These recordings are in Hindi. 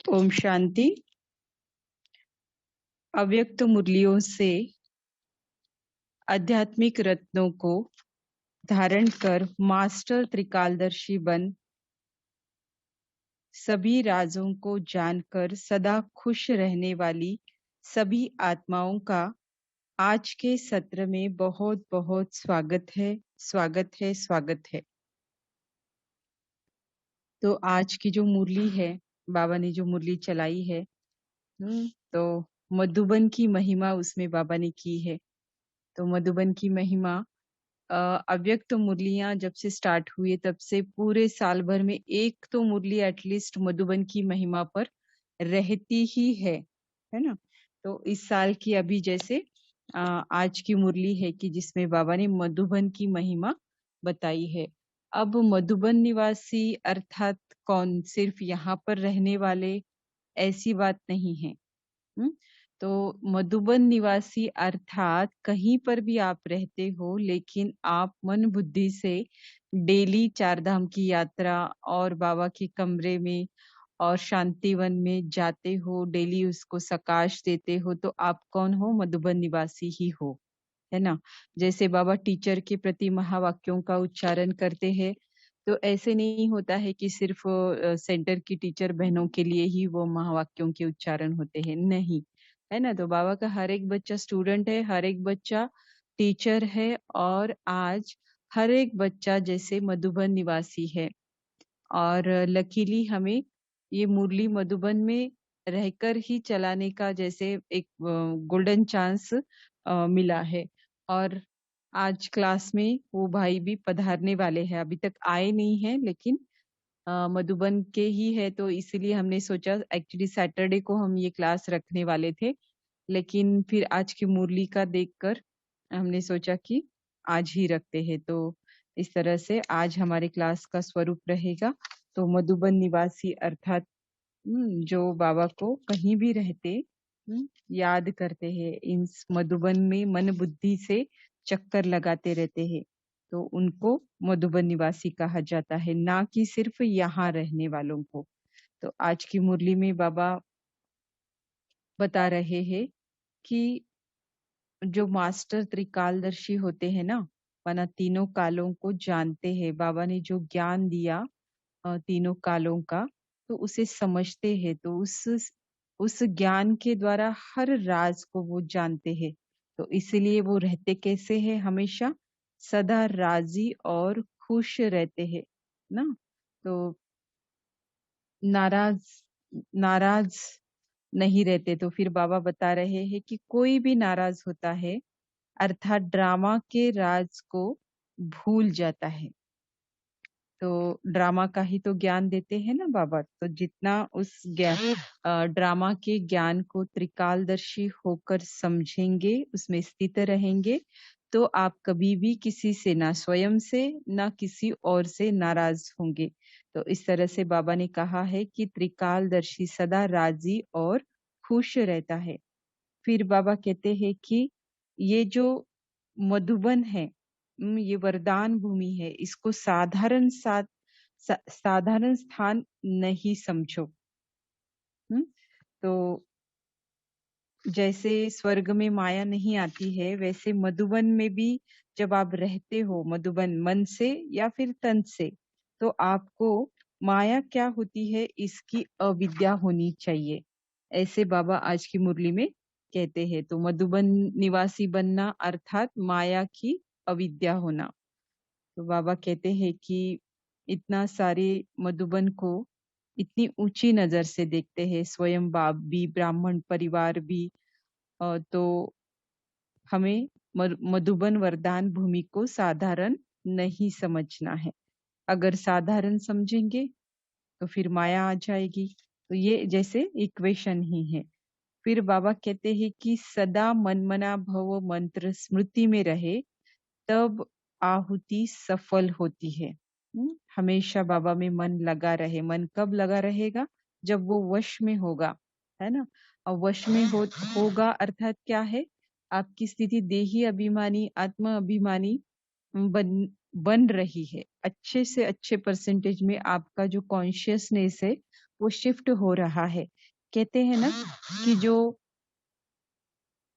ओम शांति। अव्यक्त मुरलियों से आध्यात्मिक रत्नों को धारण कर मास्टर त्रिकालदर्शी बन सभी राजों को जानकर सदा खुश रहने वाली सभी आत्माओं का आज के सत्र में बहुत बहुत स्वागत है, स्वागत है, स्वागत है। तो आज की जो मुरली है, बाबा ने जो मुरली चलाई है, तो मधुबन की महिमा उसमें बाबा ने की है। तो मधुबन की महिमा अव्यक्त मुरलियां जब से स्टार्ट हुई तब से पूरे साल भर में एक तो मुरली एटलीस्ट मधुबन की महिमा पर रहती ही है ना। तो इस साल की अभी जैसे आज की मुरली है कि जिसमें बाबा ने मधुबन की महिमा बताई है। अब मधुबन निवासी अर्थात कौन, सिर्फ यहाँ पर रहने वाले, ऐसी बात नहीं है। तो मधुबन निवासी अर्थात कहीं पर भी आप रहते हो, लेकिन आप मन बुद्धि से डेली चार धाम की यात्रा और बाबा के कमरे में और शांतिवन में जाते हो, डेली उसको सकाश देते हो, तो आप कौन हो? मधुबन निवासी ही हो, है ना। जैसे बाबा टीचर के प्रति महावाक्यों का उच्चारण करते हैं, तो ऐसे नहीं होता है कि सिर्फ सेंटर की टीचर बहनों के लिए ही वो महावाक्यों के उच्चारण होते हैं, नहीं, है ना। तो बाबा का हर एक बच्चा स्टूडेंट है, हर एक बच्चा टीचर है, और आज हर एक बच्चा जैसे मधुबन निवासी है। और लकीली हमें ये मुरली मधुबन में रहकर ही चलाने का जैसे एक गोल्डन चांस मिला है। और आज क्लास में वो भाई भी पधारने वाले हैं, अभी तक आए नहीं हैं, लेकिन मधुबन के ही है, तो इसलिए हमने सोचा एक्चुअली सैटरडे को हम ये क्लास रखने वाले थे, लेकिन फिर आज की मुरली का देखकर हमने सोचा कि आज ही रखते हैं। तो इस तरह से आज हमारे क्लास का स्वरूप रहेगा। तो मधुबन निवासी अर्थात जो बाबा को कहीं भी रहते याद करते हैं, इन मधुबन में मन बुद्धि से चक्कर लगाते रहते हैं, तो उनको मधुबन निवासी कहा जाता है, ना कि सिर्फ यहाँ रहने वालों को। तो आज की मुरली में बाबा बता रहे हैं कि जो मास्टर त्रिकालदर्शी होते हैं ना, माना तीनों कालों को जानते हैं, बाबा ने जो ज्ञान दिया तीनों कालों का, तो उसे समझते हैं, तो उस ज्ञान के द्वारा हर राज को वो जानते हैं। तो इसलिए वो रहते कैसे हैं? हमेशा सदा राजी और खुश रहते हैं ना। तो नाराज नाराज नहीं रहते। तो फिर बाबा बता रहे हैं कि कोई भी नाराज होता है अर्थात ड्रामा के राज को भूल जाता है। तो ड्रामा का ही तो ज्ञान देते हैं ना बाबा, तो जितना उस ड्रामा के ज्ञान को त्रिकालदर्शी होकर समझेंगे, उसमें स्थित रहेंगे, तो आप कभी भी किसी से, ना स्वयं से ना किसी और से नाराज होंगे। तो इस तरह से बाबा ने कहा है कि त्रिकालदर्शी सदा राजी और खुश रहता है। फिर बाबा कहते हैं कि ये जो मधुबन है, ये वरदान भूमि है, इसको साधारण स्थान नहीं समझो। तो जैसे स्वर्ग में माया नहीं आती है, वैसे मधुबन में भी जब आप रहते हो, मधुबन मन से या फिर तन से, तो आपको माया क्या होती है इसकी अविद्या होनी चाहिए, ऐसे बाबा आज की मुरली में कहते हैं। तो मधुबन निवासी बनना अर्थात माया की अविद्या होना। तो बाबा कहते हैं कि इतना सारे मधुबन को इतनी ऊंची नजर से देखते हैं, स्वयं बाप भी, ब्राह्मण परिवार भी, तो हमें मधुबन वरदान भूमि को साधारण नहीं समझना है। अगर साधारण समझेंगे तो फिर माया आ जाएगी। तो ये जैसे इक्वेशन ही है। फिर बाबा कहते हैं कि सदा मनमना भव मंत्र स्मृति में रहे, तब आहुति सफल होती है। हमेशा बाबा में मन लगा रहे। मन कब लगा रहेगा? जब वो वश में होगा, है ना। और वश में होगा अर्थात क्या है? आपकी स्थिति देही अभिमानी, आत्मा अभिमानी बन बन रही है। अच्छे से अच्छे परसेंटेज में आपका जो कॉन्शियसनेस है वो शिफ्ट हो रहा है। कहते हैं ना कि जो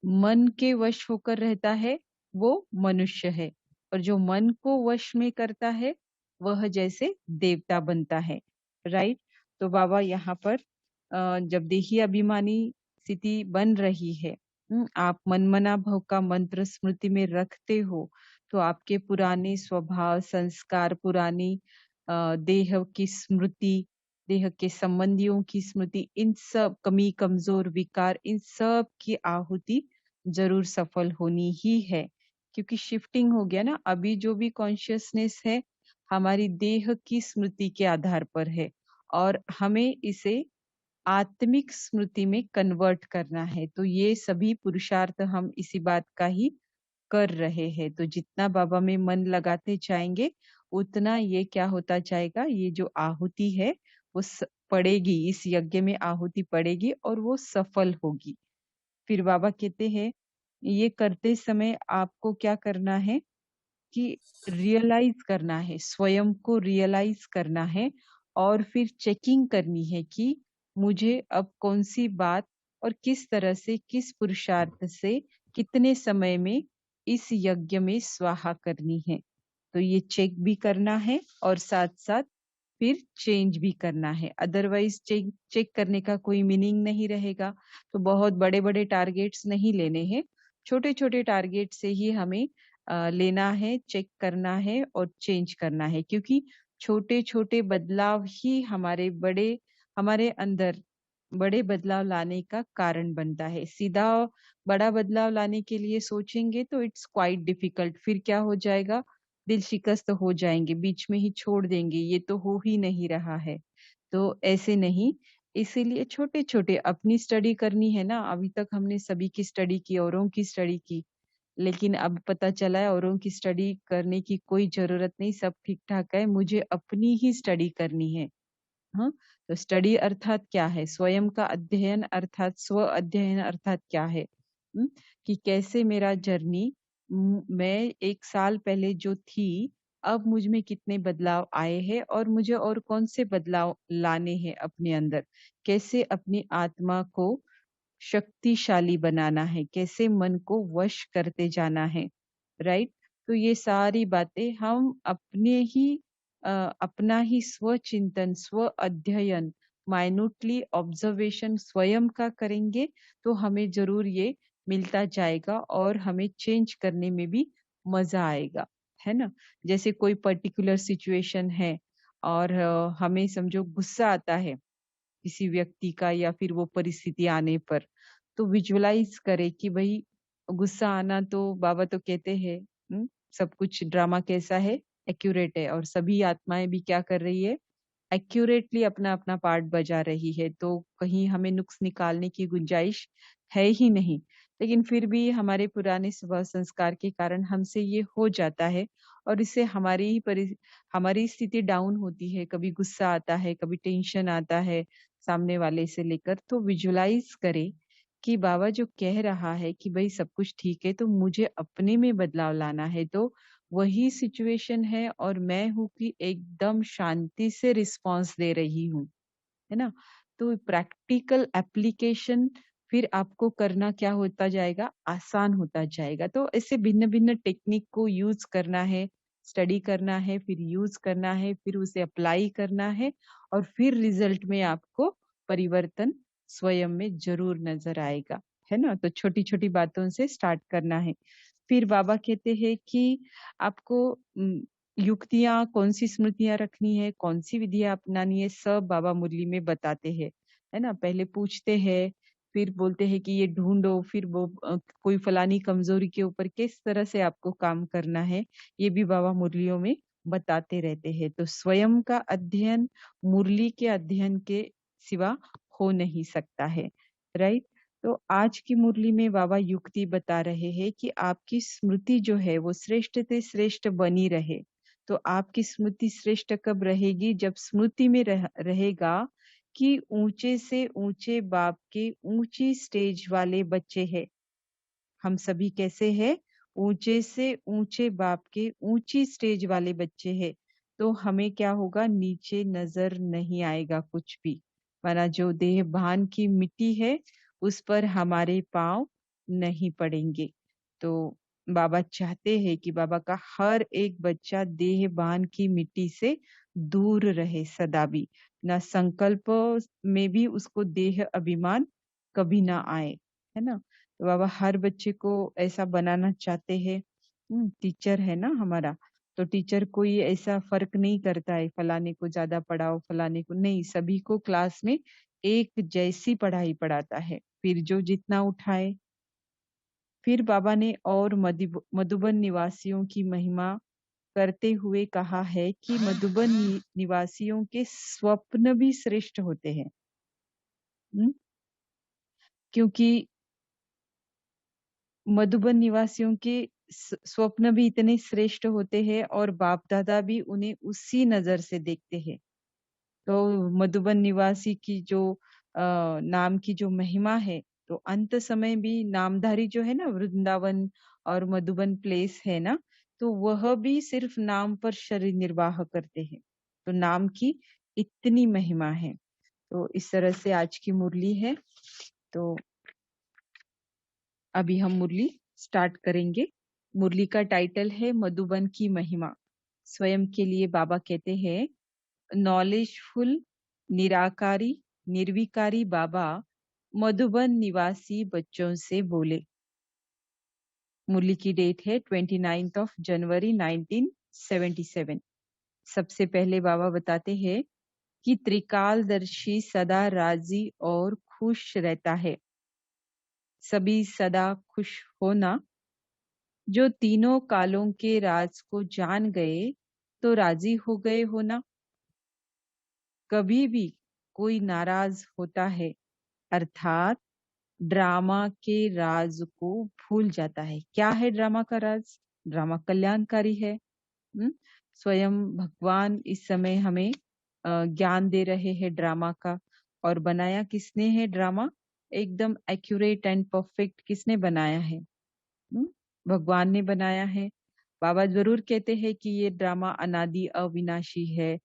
मन के वश होकर रहता है वो मनुष्य है, और जो मन को वश में करता है वह जैसे देवता बनता है। राइट। तो बाबा यहाँ पर जब देही अभिमानी स्थिति बन रही है, आप मनमना भव का मंत्र स्मृति में रखते हो, तो आपके पुराने स्वभाव संस्कार, पुरानी देह की स्मृति, देह के संबंधियों की स्मृति, इन सब कमी कमजोर विकार, इन सब की आहुति जरूर सफल होनी ही है। क्योंकि शिफ्टिंग हो गया ना, अभी जो भी कॉन्शियसनेस है हमारी देह की स्मृति के आधार पर है, और हमें इसे आत्मिक स्मृति में कन्वर्ट करना है। तो ये सभी पुरुषार्थ हम इसी बात का ही कर रहे हैं। तो जितना बाबा में मन लगाते जाएंगे उतना ये क्या होता जाएगा, ये जो आहुति है वो पड़ेगी, इस यज्ञ में आहुति पड़ेगी और वो सफल होगी। फिर बाबा कहते हैं ये करते समय आपको क्या करना है कि रियलाइज करना है, स्वयं को रियलाइज करना है, और फिर चेकिंग करनी है कि मुझे अब कौन सी बात और किस तरह से, किस पुरुषार्थ से, कितने समय में इस यज्ञ में स्वाहा करनी है। तो ये चेक भी करना है और साथ साथ फिर चेंज भी करना है। अदरवाइज चेक चेक करने का कोई मीनिंग नहीं रहेगा। तो बहुत बड़े बड़े टारगेट्स नहीं लेने हैं, छोटे छोटे टारगेट से ही हमें लेना है, चेक करना है और चेंज करना है। क्योंकि छोटे छोटे बदलाव ही हमारे अंदर बड़े बदलाव लाने का कारण बनता है। सीधा बड़ा बदलाव लाने के लिए सोचेंगे तो इट्स क्वाइट डिफिकल्ट। फिर क्या हो जाएगा, दिल शिकस्त हो जाएंगे, बीच में ही छोड़ देंगे, ये तो हो ही नहीं रहा है। तो ऐसे नहीं, इसीलिए छोटे छोटे अपनी स्टडी करनी है ना। अभी तक हमने सभी की स्टडी की, औरों की स्टडी की, लेकिन अब पता चला है औरों की स्टडी करने की कोई जरूरत नहीं, सब ठीक ठाक है, मुझे अपनी ही स्टडी करनी है। हाँ, तो स्टडी अर्थात क्या है, स्वयं का अध्ययन अर्थात स्व अध्ययन अर्थात क्या है। कि कैसे मेरा जर्नी, मैं 1 साल पहले जो थी अब मुझ में कितने बदलाव आए हैं और मुझे और कौन से बदलाव लाने हैं अपने अंदर, कैसे अपनी आत्मा को शक्तिशाली बनाना है, कैसे मन को वश करते जाना है। राइट। तो ये सारी बातें हम अपना ही स्व चिंतन, स्व अध्ययन, माइन्यूटली ऑब्जर्वेशन स्वयं का करेंगे तो हमें जरूर ये मिलता जाएगा और हमें चेंज करने में भी मजा आएगा, है ना। जैसे कोई पर्टिकुलर सिचुएशन है और हमें समझो गुस्सा आता है किसी व्यक्ति का या फिर वो परिस्थिति आने पर, तो विजुअलाइज करे कि भाई गुस्सा आना, तो बाबा तो कहते हैं सब कुछ ड्रामा कैसा है, एक्यूरेट है, और सभी आत्माएं भी क्या कर रही है, एक्यूरेटली अपना अपना पार्ट बजा रही है। तो कहीं हमें नुक्स निकालने की गुंजाइश है ही नहीं। लेकिन फिर भी हमारे पुराने स्वभाव संस्कार के कारण हमसे ये हो जाता है, और इससे हमारी स्थिति डाउन होती है। कभी गुस्सा आता है, कभी टेंशन आता है सामने वाले से लेकर। तो विजुलाइज करे कि बाबा जो कह रहा है कि भाई सब कुछ ठीक है, तो मुझे अपने में बदलाव लाना है, तो वही सिचुएशन है और मैं हूँ कि एकदम शांति से रिस्पॉन्स दे रही हूँ, है ना। तो प्रैक्टिकल एप्लीकेशन फिर आपको करना क्या होता जाएगा, आसान होता जाएगा। तो ऐसे भिन्न भिन्न टेक्निक को यूज करना है, स्टडी करना है, फिर यूज करना है, फिर उसे अप्लाई करना है, और फिर रिजल्ट में आपको परिवर्तन स्वयं में जरूर नजर आएगा, है ना। तो छोटी छोटी बातों से स्टार्ट करना है। फिर बाबा कहते हैं कि आपको युक्तियां, कौन सी स्मृतियां रखनी है, कौन सी विधियां अपनानी है, सब बाबा मुरली में बताते हैं, है ना। पहले पूछते हैं, फिर बोलते हैं कि ये ढूंढो, फिर वो कोई फलानी कमजोरी के ऊपर किस तरह से आपको काम करना है, ये भी बाबा मुरलियों में बताते रहते हैं। तो स्वयं का अध्ययन मुरली के अध्ययन के सिवा हो नहीं सकता है। राइट। तो आज की मुरली में बाबा युक्ति बता रहे हैं कि आपकी स्मृति जो है वो श्रेष्ठ से श्रेष्ठ बनी रहे। तो आपकी स्मृति श्रेष्ठ कब रहेगी, जब स्मृति में रहेगा कि ऊंचे से ऊंचे बाप के ऊंची स्टेज वाले बच्चे हैं। हम सभी कैसे हैं, ऊंचे से ऊंचे बाप के ऊंची स्टेज वाले बच्चे हैं। तो हमें क्या होगा, नीचे नजर नहीं आएगा कुछ भी। माना जो देहभान की मिट्टी है, उस पर हमारे पाँव नहीं पड़ेंगे। तो बाबा चाहते हैं कि बाबा का हर एक बच्चा देहभान की मिट्टी से दूर रहे सदा भी। ना संकल्प में भी उसको देह अभिमान कभी ना आए, है ना? तो बाबा हर बच्चे को ऐसा बनाना चाहते हैं। टीचर है ना हमारा, तो टीचर कोई ऐसा फ़र्क नहीं करता है, फलाने को ज़्यादा पढ़ाओ, फलाने को नहीं, सभी को क्लास में एक जैसी पढ़ाई पढ़ाता है। फिर जो जितना उठाए, फिर बाबा ने और मधुबन निवासियों की महिमा करते हुए कहा है कि मधुबन निवासियों के स्वप्न भी श्रेष्ठ होते हैं। हुँ? क्योंकि मधुबन निवासियों के स्वप्न भी इतने श्रेष्ठ होते हैं और बाप-दादा भी उन्हें उसी नज़र से देखते हैं। तो मधुबन निवासी की जो नाम की जो महिमा है, तो अंत समय भी नामधारी जो है ना वृंदावन और मधुबन प्लेस है ना, तो वह भी सिर्फ नाम पर शरीर निर्वाह करते हैं। तो नाम की इतनी महिमा है। तो इस तरह से आज की मुरली है। तो अभी हम मुरली स्टार्ट करेंगे। मुरली का टाइटल है मधुबन की महिमा। स्वयं के लिए बाबा कहते हैं, नॉलेजफुल निराकारी निर्विकारी बाबा मधुबन निवासी बच्चों से बोले। मुरली की डेट है 29th ऑफ जनवरी 1977। सबसे पहले बाबा बताते हैं कि त्रिकालदर्शी सदा राजी और खुश रहता है। सभी सदा खुश होना। जो तीनों कालों के राज को जान गए तो राजी हो गए होना। कभी भी कोई नाराज होता है अर्थात ड्रामा के राज को भूल जाता है। क्या है ड्रामा का राज? ड्रामा कल्याणकारी है। हम्म? स्वयं भगवान इस समय हमें ज्ञान दे रहे हैं ड्रामा का। और बनाया किसने है ड्रामा? एकदम एक्यूरेट एंड परफेक्ट किसने बनाया है? हम्म? भगवान ने बनाया है। बाबा जरूर कहते हैं कि ये ड्रामा अनादि अविनाशी है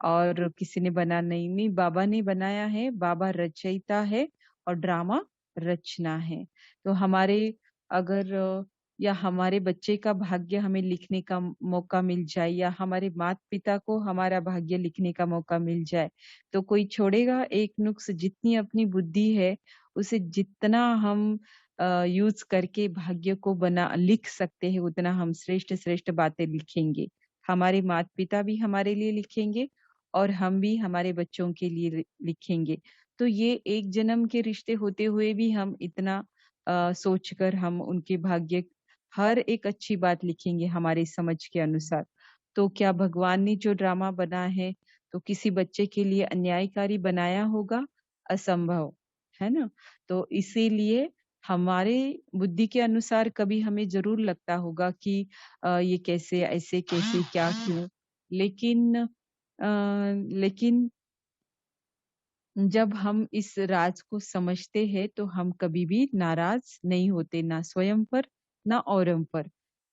और किसी ने बना नहीं, बाबा ने बनाया है। बाबा रचयिता है और ड्रामा रचना है। तो हमारे अगर या हमारे बच्चे का भाग्य हमें लिखने का मौका मिल जाए या हमारे माता पिता को हमारा भाग्य लिखने का मौका मिल जाए, तो कोई छोड़ेगा? एक नुक्स जितनी अपनी बुद्धि है उसे जितना हम यूज करके भाग्य को बना लिख सकते हैं, उतना हम श्रेष्ठ श्रेष्ठ बातें लिखेंगे। हमारे माता पिता भी हमारे लिए लिखेंगे और हम भी हमारे बच्चों के लिए लिखेंगे। तो ये एक जन्म के रिश्ते होते हुए भी हम इतना सोचकर हम उनके भाग्य हर एक अच्छी बात लिखेंगे हमारी समझ के अनुसार। तो क्या भगवान ने जो ड्रामा बना है तो किसी बच्चे के लिए अन्यायकारी बनाया होगा? असंभव, है ना? तो इसीलिए हमारे बुद्धि के अनुसार कभी हमें ज़रूर लगता होगा कि ये कैसे, ऐसे कैसे, क्या, क्यों? लेकिन लेकिन जब हम इस राज को समझते हैं तो हम कभी भी नाराज नहीं होते, ना स्वयं पर, ना औरों पर।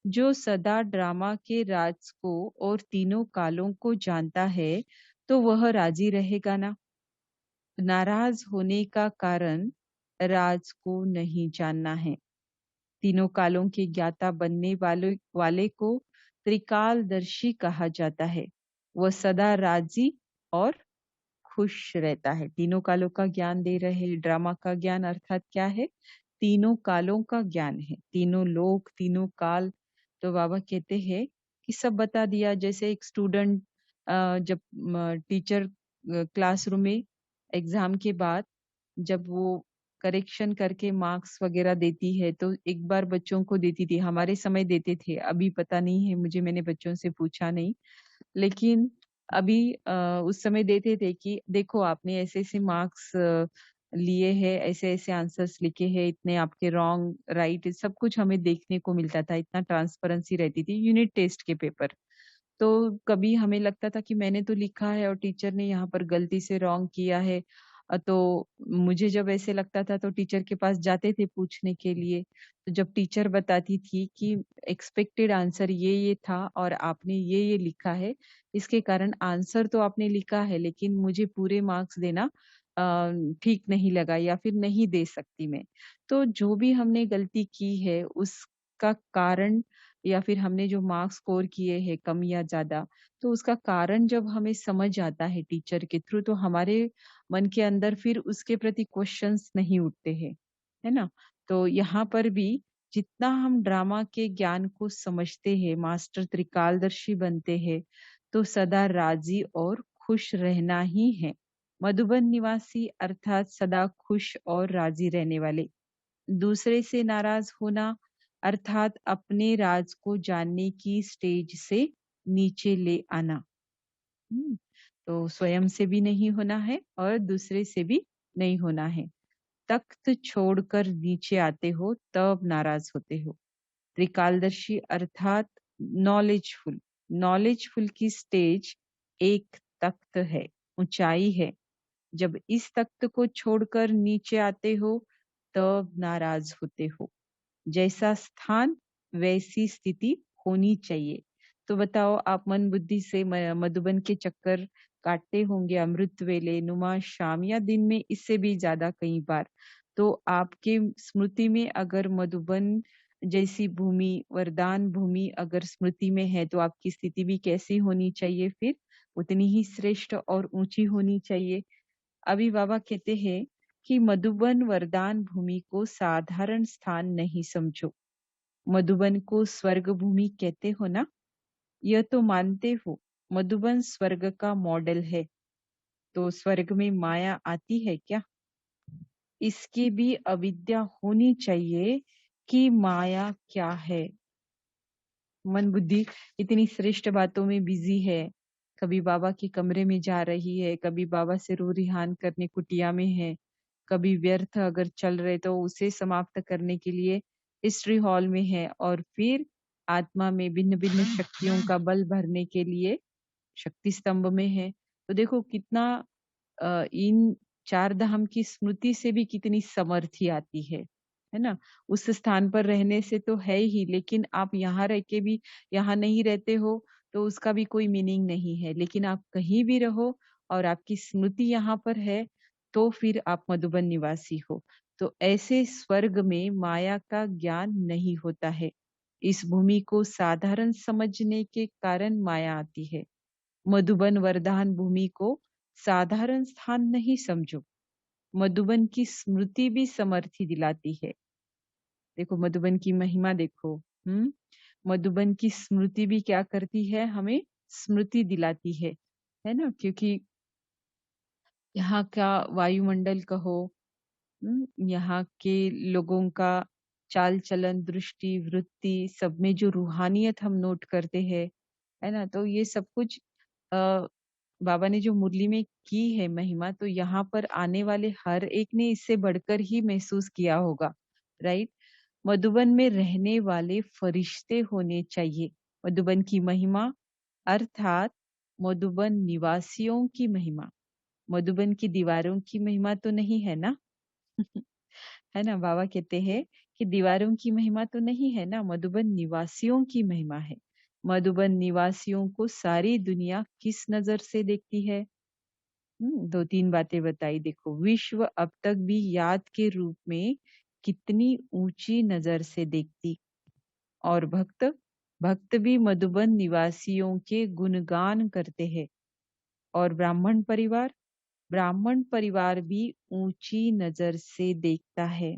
जो सदा ड्रामा के राज को और तीनों कालों को जानता है, तो वह राजी रहेगा ना? नाराज होने का कारण राज को नहीं जानना है। तीनों कालों के ज्ञाता बनने वाले को त्रिकालदर्शी कहा जाता है। वह सदा राजी और खुश रहता है। तीनों कालों का ज्ञान दे रहे। ड्रामा का ज्ञान अर्थात क्या है? तीनों कालों का ज्ञान है। तीनों लोक, तीनों काल। तो बाबा कहते हैं कि सब बता दिया। जैसे एक स्टूडेंट जब टीचर क्लासरूम में एग्जाम के बाद जब वो करेक्शन करके मार्क्स वगैरह देती है, तो एक बार बच्चों को देती थी। हमारे समय देते थे, अभी पता नहीं है मुझे, मैंने बच्चों से पूछा नहीं। लेकिन अभी उस समय देते थे कि देखो आपने ऐसे-ऐसे मार्क्स लिए हैं, ऐसे-ऐसे आंसर्स लिखे हैं, इतने आपके रॉन्ग, राइट सब कुछ हमें देखने को मिलता था। इतना ट्रांसपेरेंसी रहती थी यूनिट टेस्ट के पेपर। तो कभी हमें लगता था कि मैंने तो लिखा है और टीचर ने यहाँ पर गलती से रॉन्ग किया है। तो मुझे जब ऐसे लगता था तो टीचर के पास जाते थे पूछने के लिए। तो जब टीचर बताती थी कि एक्सपेक्टेड आंसर ये था और आपने ये लिखा है, इसके कारण आंसर तो आपने लिखा है लेकिन मुझे पूरे मार्क्स देना ठीक नहीं लगा या फिर नहीं दे सकती मैं। तो जो भी हमने गलती की है उसका कारण या फिर हमने जो मार्क्स स्कोर किए हैं कम या ज़्यादा, तो उसका कारण जब हमें समझ आता है टीचर के थ्रू तो हमारे मन के अंदर फिर उसके प्रति क्वेश्चंस नहीं उठते हैं, है ना? तो यहाँ पर भी जितना हम ड्रामा के ज्ञान को समझते हैं, मास्टर त्रिकालदर्शी बनते हैं, तो सदा राज़ी और खुश रहना ही है। मधुबन निवासी अर्थात सदा खुश और राजी रहने वाले। दूसरे से नाराज होना अर्थात अपने राज को जानने की स्टेज से नीचे ले आना। हम्म, तो स्वयं से भी नहीं होना है और दूसरे से भी नहीं होना है। तख्त छोड़कर नीचे आते हो तब नाराज होते हो। त्रिकालदर्शी अर्थात नॉलेजफुल। नॉलेजफुल की स्टेज एक तख्त है, ऊंचाई है। जब इस तख्त को छोड़कर नीचे आते हो तब नाराज होते हो। जैसा स्थान वैसी स्थिति होनी चाहिए। तो बताओ आप मन बुद्धि से मधुबन के चक्कर काटते होंगे अमृत वेले नुमा शाम या दिन में इससे भी ज्यादा कई बार। तो आपके स्मृति में अगर मधुबन जैसी भूमि वरदान भूमि अगर स्मृति में है तो आपकी स्थिति भी कैसी होनी चाहिए फिर उतनी ही श्रेष्ठ और ऊंची होनी चाहिए। अभी बाबा कहते हैं कि मधुबन वरदान भूमि को साधारण स्थान नहीं समझो। मधुबन को स्वर्ग भूमि कहते हो ना? यह तो मानते हो। मधुबन स्वर्ग का मॉडल है। तो स्वर्ग में माया आती है क्या? इसकी भी अविद्या होनी चाहिए कि माया क्या है। मन बुद्धि इतनी श्रेष्ठ बातों में बिजी है। कभी बाबा के कमरे में जा रही है, कभी बाबा से रो रिहान करने कुटिया में है, कभी व्यर्थ अगर चल रहे तो उसे समाप्त करने के लिए हिस्ट्री हॉल में है और फिर आत्मा में भिन्न भिन्न शक्तियों का बल भरने के लिए शक्ति स्तंभ में है। तो देखो कितना इन चार धाम की स्मृति से भी कितनी समर्थी आती है ना? उस स्थान पर रहने से तो है ही, लेकिन आप यहाँ रह के भी यहाँ नहीं रहते हो, तो उसका भी कोई मीनिंग नहीं है। लेकिन आप कहीं भी रहो और आपकी स्मृति यहाँ पर है, तो फिर आप मधुबन निवासी हो। तो ऐसे स्वर्ग में माया का ज्ञान नहीं होता है। इस भूमि को साधारण समझने के कारण माया आती है। मधुबन वरदान भूमि को साधारण स्थान नहीं समझो। मधुबन की स्मृति भी समर्थी दिलाती है। देखो मधुबन की महिमा देखो। मधुबन की स्मृति भी क्या करती है? हमें स्मृति दिलाती है ना? क्योंकि यहाँ का वायुमंडल कहो, यहाँ के लोगों का चाल चलन दृष्टि वृत्ति सब में जो रूहानियत हम नोट करते हैं, है ना? तो ये सब कुछ अ, बाबा ने जो मुरली में की है महिमा, तो यहाँ पर आने वाले हर एक ने इससे बढ़कर ही महसूस किया होगा, राइट? मधुबन में रहने वाले फरिश्ते होने चाहिए। मधुबन की महिमा अर्थात मधुबन निवासियों की महिमा। मधुबन की दीवारों की महिमा तो नहीं है ना? है ना? बाबा कहते हैं कि दीवारों की महिमा तो नहीं है ना, मधुबन निवासियों की महिमा है। मधुबन निवासियों को सारी दुनिया किस नजर से देखती है? 2-3 बातें बताई देखो। विश्व अब तक भी याद के रूप में कितनी ऊंची नजर से देखती और भक्त भक्त भी मधुबन निवासियों के गुणगान करते हैं और ब्राह्मण परिवार भी ऊंची नजर से देखता है।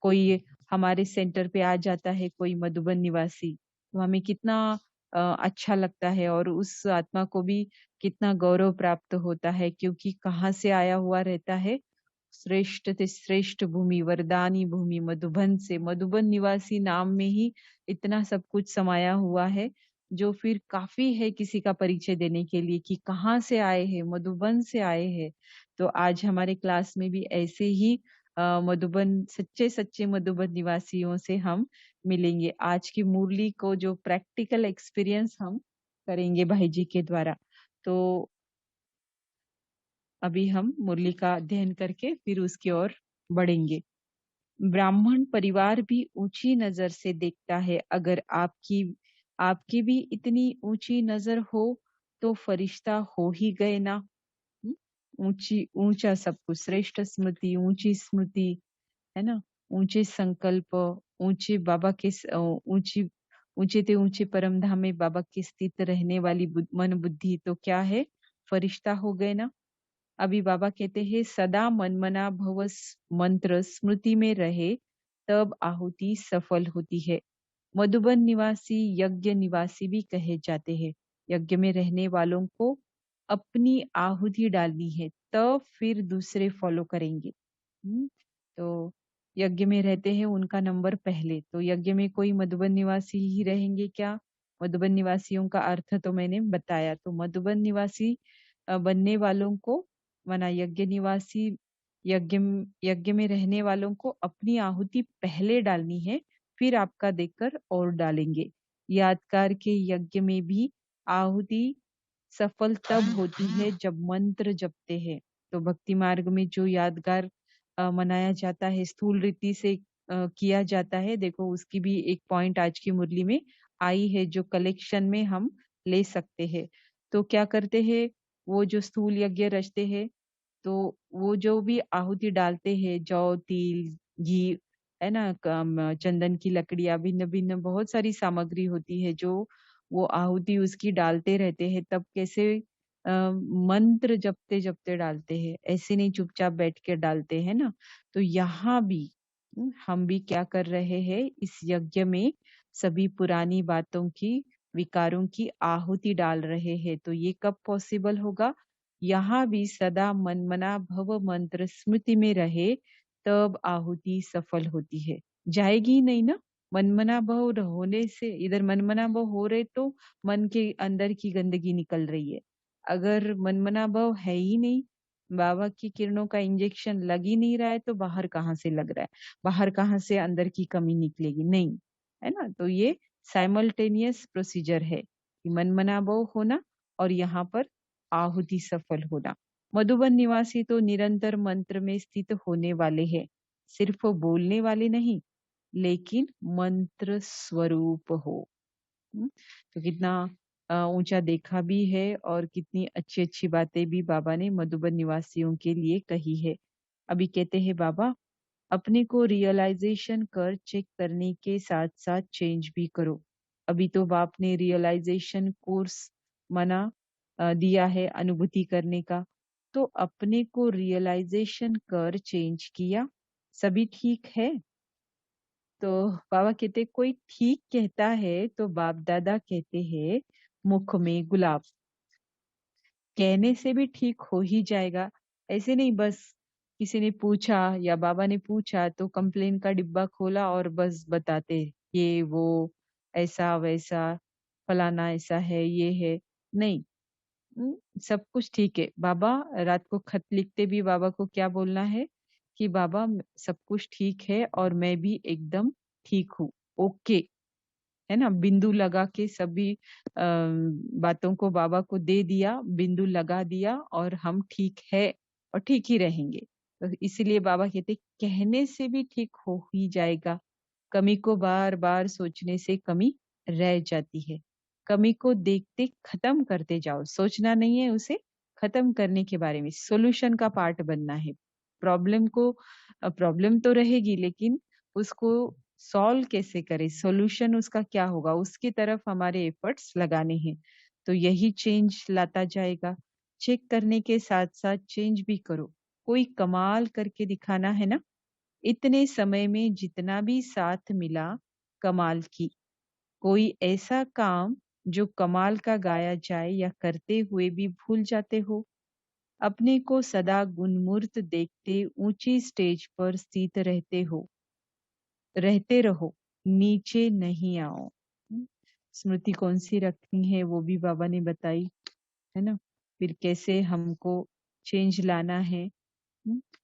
कोई हमारे सेंटर पे आ जाता है कोई मधुबन निवासी तो हमें कितना अच्छा लगता है और उस आत्मा को भी कितना गौरव प्राप्त होता है क्योंकि कहाँ से आया हुआ रहता है श्रेष्ठ से श्रेष्ठ भूमि वरदानी भूमि मधुबन से मधुबन निवासी नाम में ही इतना सब कुछ समाया हुआ है जो फिर काफी है किसी का परिचय देने के लिए कि कहाँ से आए हैं मधुबन से आए हैं। तो आज हमारे क्लास में भी ऐसे ही मधुबन सच्चे सच्चे मधुबन निवासियों से हम मिलेंगे। आज की मुरली को जो प्रैक्टिकल एक्सपीरियंस हम करेंगे भाई जी के द्वारा। तो अभी हम मुरली का अध्ययन करके फिर उसकी ओर बढ़ेंगे। ब्राह्मण परिवार भी ऊंची नजर से देखता है। अगर आपकी आपकी भी इतनी ऊंची नजर हो तो फरिश्ता हो ही गए ना। हम्म? ऊंचा सब कुछ, श्रेष्ठ स्मृति, ऊंची स्मृति, है ना? ऊंचे संकल्प, ऊंचे बाबा के ऊंची ऊंचे ते ऊंचे परम धाम में बाबा के स्थित रहने वाली मन बुद्धि तो क्या है? फरिश्ता हो गए ना। अभी बाबा कहते हैं सदा मनमना भव मंत्र स्मृति में रहे तब आहुति सफल होती है। मधुबन निवासी यज्ञ निवासी भी कहे जाते हैं। यज्ञ में रहने वालों को अपनी आहुति डालनी है, तब फिर दूसरे फॉलो करेंगे। तो यज्ञ में रहते हैं उनका नंबर पहले, तो यज्ञ में कोई मधुबन निवासी ही रहेंगे क्या? मधुबन निवासियों का अर्थ तो मैंने बताया। तो मधुबन निवासी बनने वालों को, माना यज्ञ निवासी, यज्ञ यज्ञ में रहने वालों को अपनी आहुति पहले डालनी है, फिर आपका देखकर और डालेंगे। यादगार के यज्ञ में भी आहुति सफल तब होती है जब मंत्र जपते हैं। तो भक्ति मार्ग में जो यादगार मनाया जाता है, स्थूल रीति से किया जाता है, देखो उसकी भी एक पॉइंट आज की मुरली में आई है जो कलेक्शन में हम ले सकते हैं। तो क्या करते हैं, वो जो स्थूल यज्ञ रचते हैं, तो वो जो भी आहुति डालते हैं, जौ, तिल, घी, है ना, चंदन की लकड़ियां, भिन्न भिन्न बहुत सारी सामग्री होती है जो वो आहुति उसकी डालते रहते हैं। तब कैसे मंत्र जपते जपते डालते हैं, ऐसे नहीं चुपचाप बैठ के डालते हैं ना। तो यहाँ भी हम भी क्या कर रहे हैं, इस यज्ञ में सभी पुरानी बातों की, विकारों की आहुति डाल रहे हैं। तो ये कब पॉसिबल होगा? यहाँ भी सदा मनमना भव मंत्र स्मृति में रहे तब आहुति सफल होती है। जाएगी ही नहीं ना। मनमना भव होने से, इधर मनमना भव हो रहे तो मन के अंदर की गंदगी निकल रही है। अगर मनमना भाव है ही नहीं, बाबा की किरणों का इंजेक्शन लग ही नहीं रहा है, तो बाहर कहाँ से लग रहा है? बाहर कहाँ से अंदर की कमी निकलेगी? नहीं, है ना। तो ये साइमल्टेनियस प्रोसीजर है कि मनमना भाव होना और यहाँ पर आहुति सफल होना। मधुबन निवासी तो निरंतर मंत्र में स्थित होने वाले हैं, सिर्फ बोलने वाले नहीं, लेकिन मंत्र स्वरूप हो। तो कितना ऊंचा देखा भी है और कितनी अच्छी अच्छी बातें भी बाबा ने मधुबन निवासियों के लिए कही है। अभी कहते हैं बाबा, अपने को रियलाइजेशन कर चेक करने के साथ साथ चेंज भी करो। अभी तो बाप ने रियलाइजेशन कोर्स मना दिया है अनुभूति करने का, तो अपने को रियलाइजेशन कर चेंज किया, सभी ठीक है। तो बाबा कहते कोई ठीक कहता है तो बाप दादा कहते हैं मुख में गुलाब, कहने से भी ठीक हो ही जाएगा। ऐसे नहीं बस किसी ने पूछा या बाबा ने पूछा तो कंप्लेन का डिब्बा खोला और बस बताते ये वो, ऐसा वैसा, फलाना ऐसा है, ये है। नहीं, सब कुछ ठीक है। बाबा रात को खत लिखते भी बाबा को क्या बोलना है कि बाबा सब कुछ ठीक है और मैं भी एकदम ठीक हूँ, ओके, है ना। बिंदु लगा के सभी बातों को बाबा को दे दिया, बिंदु लगा दिया और हम ठीक है और ठीक ही रहेंगे। तो इसीलिए बाबा कहते कहने से भी ठीक हो ही जाएगा। कमी को बार बार सोचने से कमी रह जाती है। कमी को देखते खत्म करते जाओ, सोचना नहीं है, उसे खत्म करने के बारे में, सॉल्यूशन का पार्ट बनना है। प्रॉब्लम को, प्रॉब्लम तो रहेगी लेकिन उसको सॉल्व कैसे करें, सॉल्यूशन उसका क्या होगा, उसकी तरफ हमारे एफर्ट्स लगाने हैं। तो यही चेंज लाता जाएगा। चेक करने के साथ साथ चेंज भी करो। कोई कमाल करके दिखाना है ना, इतने समय में जितना भी साथ मिला कमाल की। कोई ऐसा काम जो कमाल का गाया जाए या करते हुए भी भूल जाते हो। अपने को सदा गुणमूर्त देखते ऊंची स्टेज पर स्थित रहते रहो, नीचे नहीं आओ। स्मृति कौन सी रखनी है वो भी बाबा ने बताई, है ना। फिर कैसे हमको चेंज लाना है।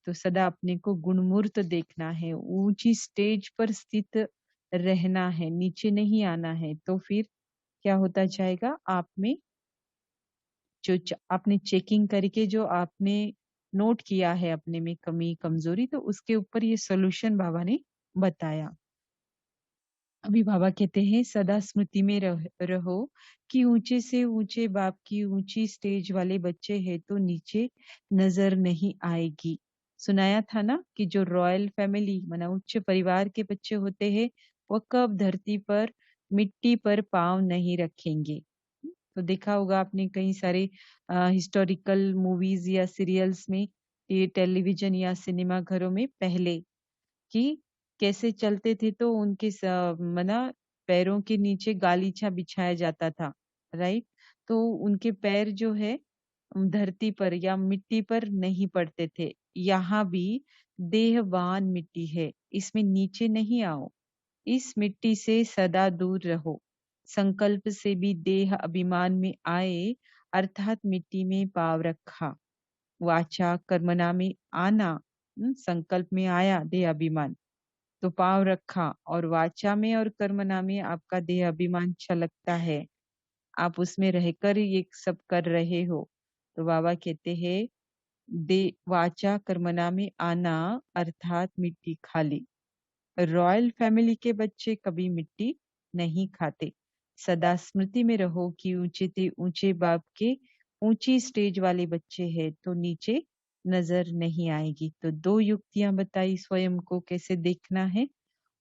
तो सदा अपने को गुणमूर्त देखना है, ऊंची स्टेज पर स्थित रहना है, नीचे नहीं आना है। तो फिर क्या होता जाएगा, आप में जो आपने चेकिंग करके जो आपने नोट किया है अपने में कमी कमजोरी, तो उसके ऊपर ये सॉल्यूशन बाबा ने बताया। अभी बाबा कहते हैं सदा स्मृति में रहो कि ऊंचे से ऊंचे बाप की ऊंची स्टेज वाले बच्चे हैं तो नीचे नजर नहीं आएगी। सुनाया था ना कि जो रॉयल फैमिली माना उच्च परिवार के बच्चे होते हैं वो कब धरती पर मिट्टी पर पाँव नहीं रखेंगे। तो देखा होगा आपने कई सारे हिस्टोरिकल मूवीज या सीरियल्स में, ये टेलीविजन या सिनेमा घरों में पहले कि कैसे चलते थे तो उनके मना पैरों के नीचे गालीचा बिछाया जाता था, राइट। तो उनके पैर जो है धरती पर या मिट्टी पर नहीं पड़ते थे। यहाँ भी देहवान मिट्टी है, इसमें नीचे नहीं आओ, इस मिट्टी से सदा दूर रहो। संकल्प से भी देह अभिमान में आए, अर्थात मिट्टी में पाव रखा। वाचा कर्मणा में आना, संकल्प में आया देह अभिमान तो पाँव रखा, और वाचा में और कर्मणा में आपका देह अभिमान छलकता है, आप उसमें रहकर ये सब कर रहे हो। तो बाबा कहते हैं दे वाचा कर्मणा में आना अर्थात मिट्टी खाली। रॉयल फैमिली के बच्चे कभी मिट्टी नहीं खाते। सदा स्मृति में रहो कि ऊंचे ते ऊंचे बाप के ऊंची स्टेज वाले बच्चे हैं तो नीचे नजर नहीं आएगी। तो दो युक्तियां बताई स्वयं को कैसे देखना है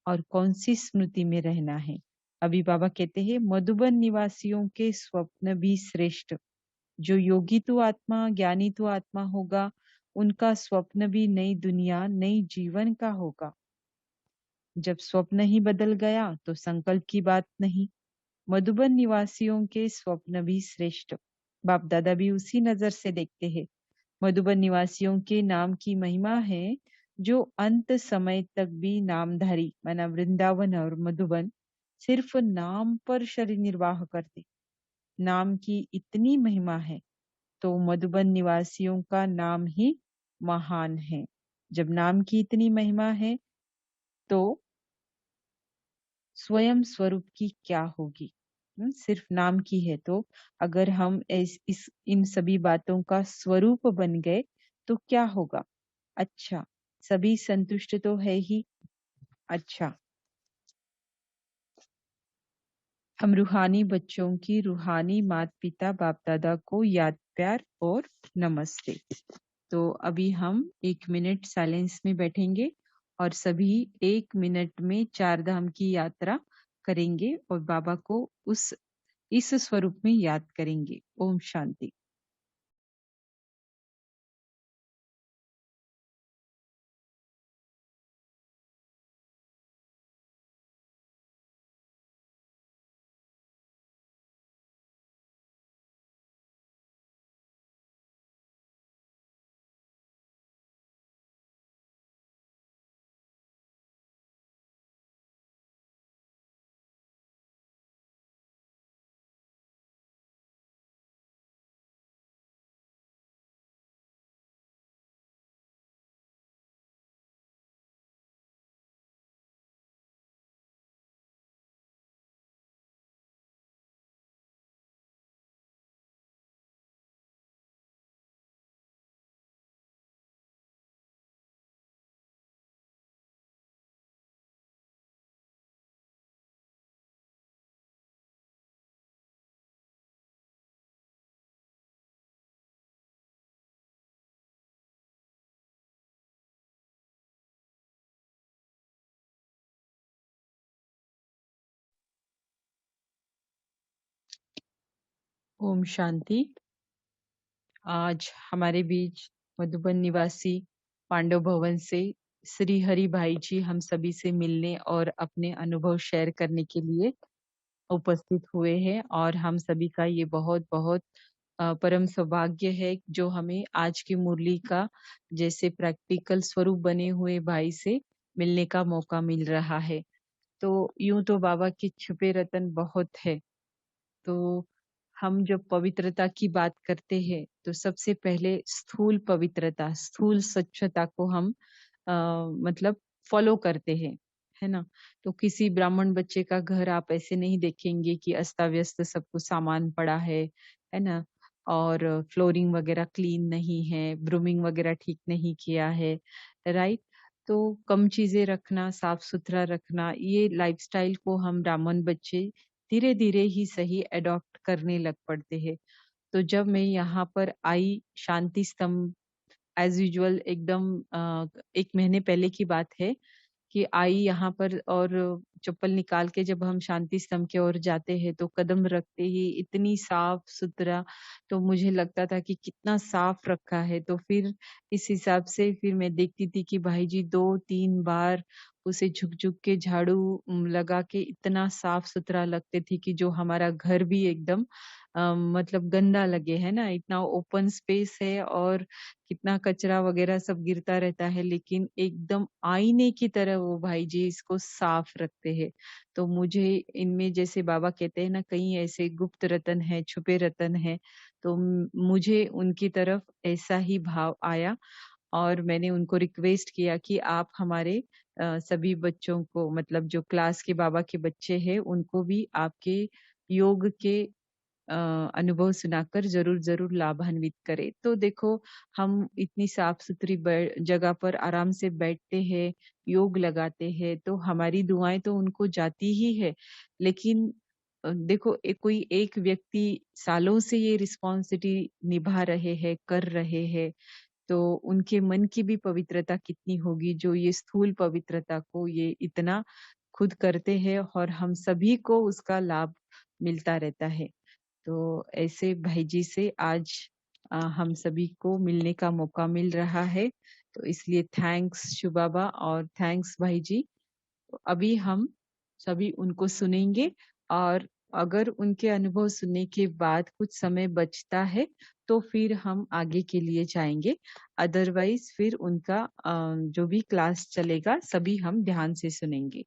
और कौन सी स्मृति में रहना है। अभी बाबा कहते हैं मधुबन निवासियों के स्वप्न भी श्रेष्ठ। जो योगी तो आत्मा ज्ञानी तो आत्मा होगा, उनका स्वप्न भी नई दुनिया नई जीवन का होगा। जब स्वप्न ही बदल गया तो संकल्प की बात नहीं। मधुबन निवासियों के स्वप्न भी श्रेष्ठ। बाप दादा भी उसी नजर से देखते हैं। मधुबन निवासियों के नाम की महिमा है, जो अंत समय तक भी नामधारी माना वृंदावन और मधुबन सिर्फ नाम पर शरीर निर्वाह करते। नाम की इतनी महिमा है तो मधुबन निवासियों का नाम ही महान है। जब नाम की इतनी महिमा है तो स्वयं स्वरूप की क्या होगी। सिर्फ नाम की है तो अगर हम इस इन सभी बातों का स्वरूप बन गए तो क्या होगा। अच्छा, सभी संतुष्ट तो है ही। अच्छा, हम रूहानी बच्चों की रूहानी माता पिता बाप दादा को याद प्यार और नमस्ते। तो अभी हम 1 मिनट साइलेंस में बैठेंगे और सभी 1 मिनट में चार धाम की यात्रा करेंगे और बाबा को उस इस स्वरूप में याद करेंगे। ओम शांति। ओम शांति। आज हमारे बीच मधुबन निवासी पांडव भवन से श्री हरि भाई जी हम सभी से मिलने और अपने अनुभव शेयर करने के लिए उपस्थित हुए हैं, और हम सभी का ये बहुत बहुत परम सौभाग्य है जो हमें आज की मुरली का जैसे प्रैक्टिकल स्वरूप बने हुए भाई से मिलने का मौका मिल रहा है। तो यूं तो बाबा के छुपे रतन बहुत है। तो हम जब पवित्रता की बात करते हैं तो सबसे पहले स्थूल पवित्रता स्थूल स्वच्छता को हम मतलब फॉलो करते हैं, है ना। तो किसी ब्राह्मण बच्चे का घर आप ऐसे नहीं देखेंगे कि अस्ता व्यस्त सब कुछ सामान पड़ा है ना, और फ्लोरिंग वगैरह क्लीन नहीं है, ब्रूमिंग वगैरह ठीक नहीं किया है, राइट। तो कम चीज़ें रखना, साफ-सुथरा रखना, ये लाइफ़स्टाइल को हम ब्राह्मण बच्चे धीरे-धीरे ही सही एडॉप्ट करने लग पड़ते हैं। तो जब मैं यहाँ पर आई शांति स्तंभ एज़ यूजुअल एकदम 1 महीने पहले की बात है कि आई यहाँ पर और चप्पल निकाल के जब हम शांति स्तंभ की ओर जाते हैं तो कदम रखते ही इतनी साफ-सुथरा तो मुझे लगता था कि कितना साफ रखा है। तो फिर इस हिसाब से फिर मैं देखती थी कि भाई जी 2-3 बार उसे झुक-झुक के झाड़ू लगा के इतना साफ-सुथरा लगते थे कि जो हमारा घर भी एकदम मतलब गंदा लगे, है ना? इतना ओपन स्पेस है और कितना कचरा वगैरह सब गिरता रहता है, लेकिन एकदम आईने की तरह वो भाई जी इसको साफ रखते हैं। तो मुझे इनमें जैसे बाबा कहते हैं ना, कई ऐसे गुप्त रत्न हैं, छुपे रत्न हैं, तो मुझे उनकी तरफ ऐसा ही भाव आया और मैंने उनको रिक्वेस्ट किया कि आप हमारे सभी बच्चों को मतलब जो क्लास के बाबा के बच्चे हैं, उनको भी आपके योग के अ, अनुभव सुनाकर ज़रूर लाभान्वित करें। तो देखो, हम इतनी साफ-सुथरी जगह पर आराम से बैठते हैं, योग लगाते हैं, तो हमारी दुआएँ तो उनको जाती ही है। लेकिन देखो कोई एक व्यक्ति सालों से ये रिस्पॉन्सिबिलिटी निभा रहे हैं, कर रहे हैं, तो उनके मन की भी पवित्रता कितनी होगी, जो ये स्थूल पवित्रता को ये इतना खुद करते हैं और हम सभी को उसका लाभ मिलता रहता है। तो ऐसे भाई जी से आज हम सभी को मिलने का मौका मिल रहा है। तो इसलिए थैंक्स शिव बाबा और थैंक्स भाई जी। तो अभी हम सभी उनको सुनेंगे और अगर उनके अनुभव सुनने के बाद कुछ समय बचता है, तो फिर हम आगे के लिए जाएँगे। अदरवाइज़ फिर उनका जो भी क्लास चलेगा, सभी हम ध्यान से सुनेंगे।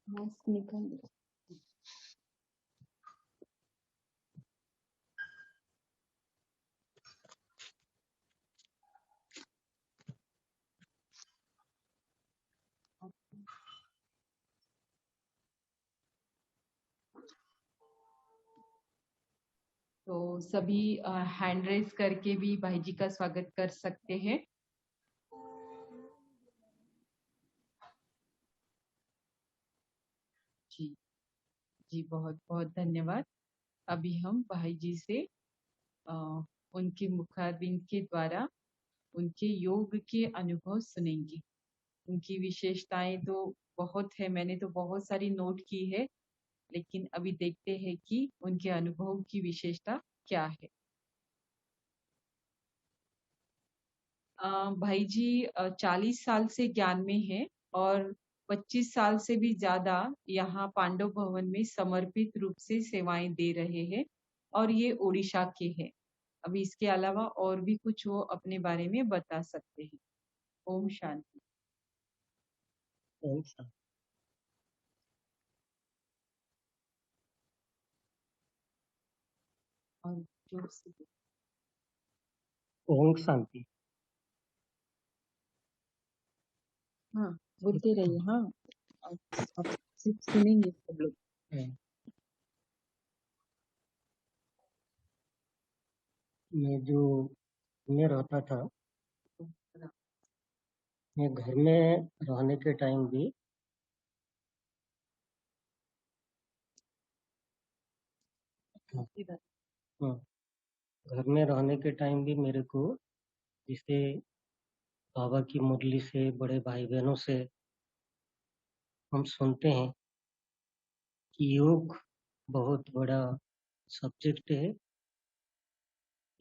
मास्क निकाल दो। तो सभी हैंड रेज़ करके भी भाई जी का स्वागत कर सकते हैं। जी, जी, बहुत-बहुत धन्यवाद। अभी हम भाई जी से अ, उनके मुखारबिंद के द्वारा उनके योग के अनुभव सुनेंगे। उनकी विशेषताएँ तो बहुत है, मैंने तो बहुत सारी नोट की है, लेकिन अभी देखते हैं कि उनके अनुभव की विशेषता क्या है। भाई जी 40 साल से ज्ञान में हैं और 25 साल से भी ज़्यादा यहाँ पांडव भवन में समर्पित रूप से सेवाएँ दे रहे हैं और ये ओडिशा के हैं। अभी इसके अलावा और भी कुछ वो अपने बारे में बता सकते हैं। ओम शांति। ओम शांति। और जोर से ओम शांति। हाँ, बोलते रहिए। हाँ, आप आप सिर्फ सुनेंगे सब लोग। मैं जो में रहता था, मैं घर में रहने के टाइम भी हाँ, घर में रहने के टाइम भी मेरे को जैसे बाबा की मुरली से बड़े भाई बहनों से हम सुनते हैं कि योग बहुत बड़ा सब्जेक्ट है।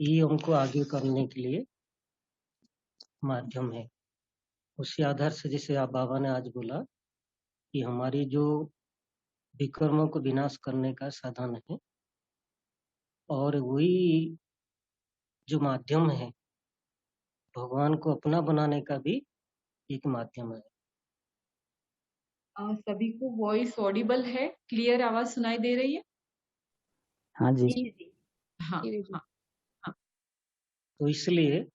ये हमको आगे करने के लिए माध्यम है। उसी आधार से जैसे आप बाबा ने आज बोला कि हमारी जो विकर्मों को विनाश करने का साधन है और वही जो माध्यम है भगवान को अपना बनाने का भी एक माध्यम है। सभी को वॉइस ऑडिबल है? क्लियर आवाज सुनाई दे रही है? हाँ जी। जी जी। हाँ हाँ हाँ। तो इसलिए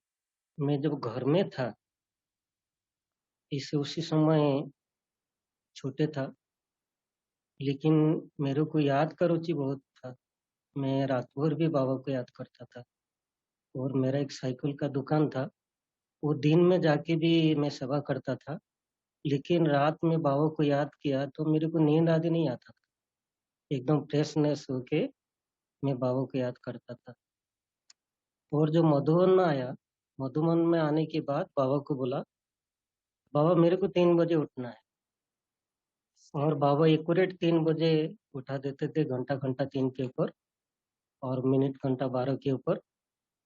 मैं जब घर में था, इसे उसी समय छोटे था, लेकिन मेरे को याद का रुचि बहुत था। मैं रात भर भी बाबा को याद करता था। और मेरा एक साइकिल का दुकान था, वो दिन में जाके भी मैं सेवा करता था, लेकिन रात में बाबा को याद किया तो मेरे को नींद आदि नहीं आता था। एकदम फ्रेशनेस होके मैं बाबा को याद करता था। और जो मधुबन में आया, मधुबन में आने के बाद बाबा को बोला, बाबा मेरे को 3 बजे उठना है। और बाबा एक्यूरेट 3 बजे उठा देते थे, घंटा घंटा 3 के ऊपर और मिनट घंटा 12 के ऊपर।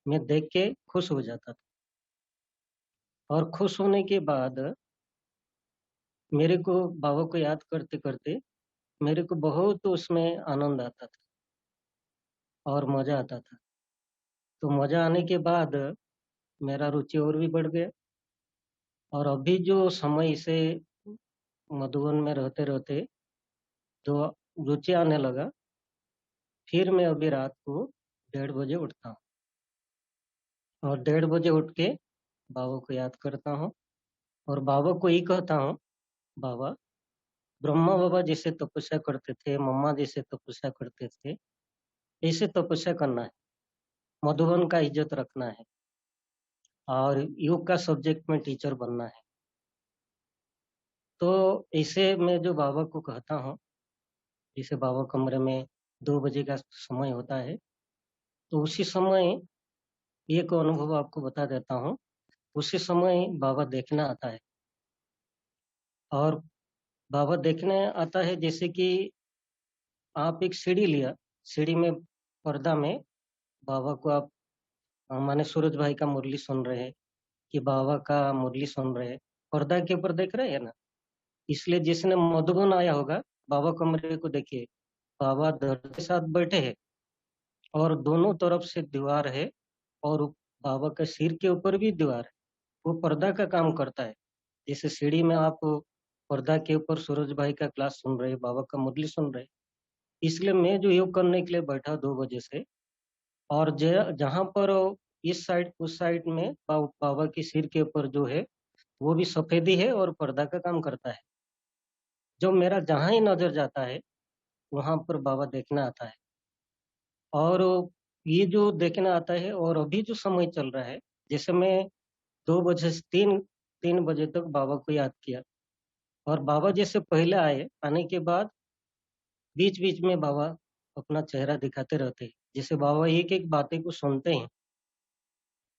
मैं देख के खुश हो जाता था। और खुश होने के बाद मेरे को बाबा को याद करते करते मेरे को बहुत उसमें आनंद आता था और मजा आता था। तो मजा आने के बाद मेरा रुचि और भी बढ़ गया। और अभी जो समय से मधुबन में रहते रहते जो रुचि आने लगा, फिर मैं अभी रात को 1:30 बजे उठता हूँ और 1:30 बजे उठ के बाबा को याद करता हूँ। और बाबा को ही कहता हूँ, बाबा ब्रह्मा बाबा जैसे तपस्या करते थे, मम्मा जैसे तपस्या करते थे, ऐसे तपस्या करना है, मधुबन का इज्जत रखना है और योग का सब्जेक्ट में टीचर बनना है। तो ऐसे मैं जो बाबा को कहता हूँ, जैसे बाबा कमरे में 2 बजे का समय होता है, तो उसी समय एक अनुभव आपको बता देता हूँ। उसी समय बाबा देखना आता है। और बाबा देखने आता है जैसे कि आप एक सीढ़ी लिया, सीढ़ी में पर्दा में बाबा को आप माने सूरज भाई का मुरली सुन रहे हैं कि बाबा का मुरली सुन रहे हैं, पर्दा के ऊपर देख रहे हैं ना। इसलिए जिसने मधुबन आया होगा, बाबा कमरे को देखिए, बाबा धरती के साथ बैठे हैं और दोनों तरफ से दीवार है और बाबा के सिर के ऊपर भी दीवार है। वो पर्दा का काम करता है। जैसे सीढ़ी में आप पर्दा के ऊपर सूरज भाई का क्लास सुन रहे, बाबा का मुरली सुन रहे। इसलिए मैं जो योग करने के लिए बैठा 2 बजे से, और जहाँ पर इस साइड उस साइड में बाबा के सिर के ऊपर जो है वो भी सफेदी है और पर्दा का काम करता है। जो मेरा जहाँ ही नजर जाता है वहां पर बाबा देखना आता है। और ये जो देखना आता है, और अभी जो समय चल रहा है, जैसे मैं 2 बजे से 3 बजे तक बाबा को याद किया, और बाबा जैसे पहले आए, आने के बाद बीच बीच में बाबा अपना चेहरा दिखाते रहते हैं, जैसे बाबा एक एक बातें को सुनते हैं।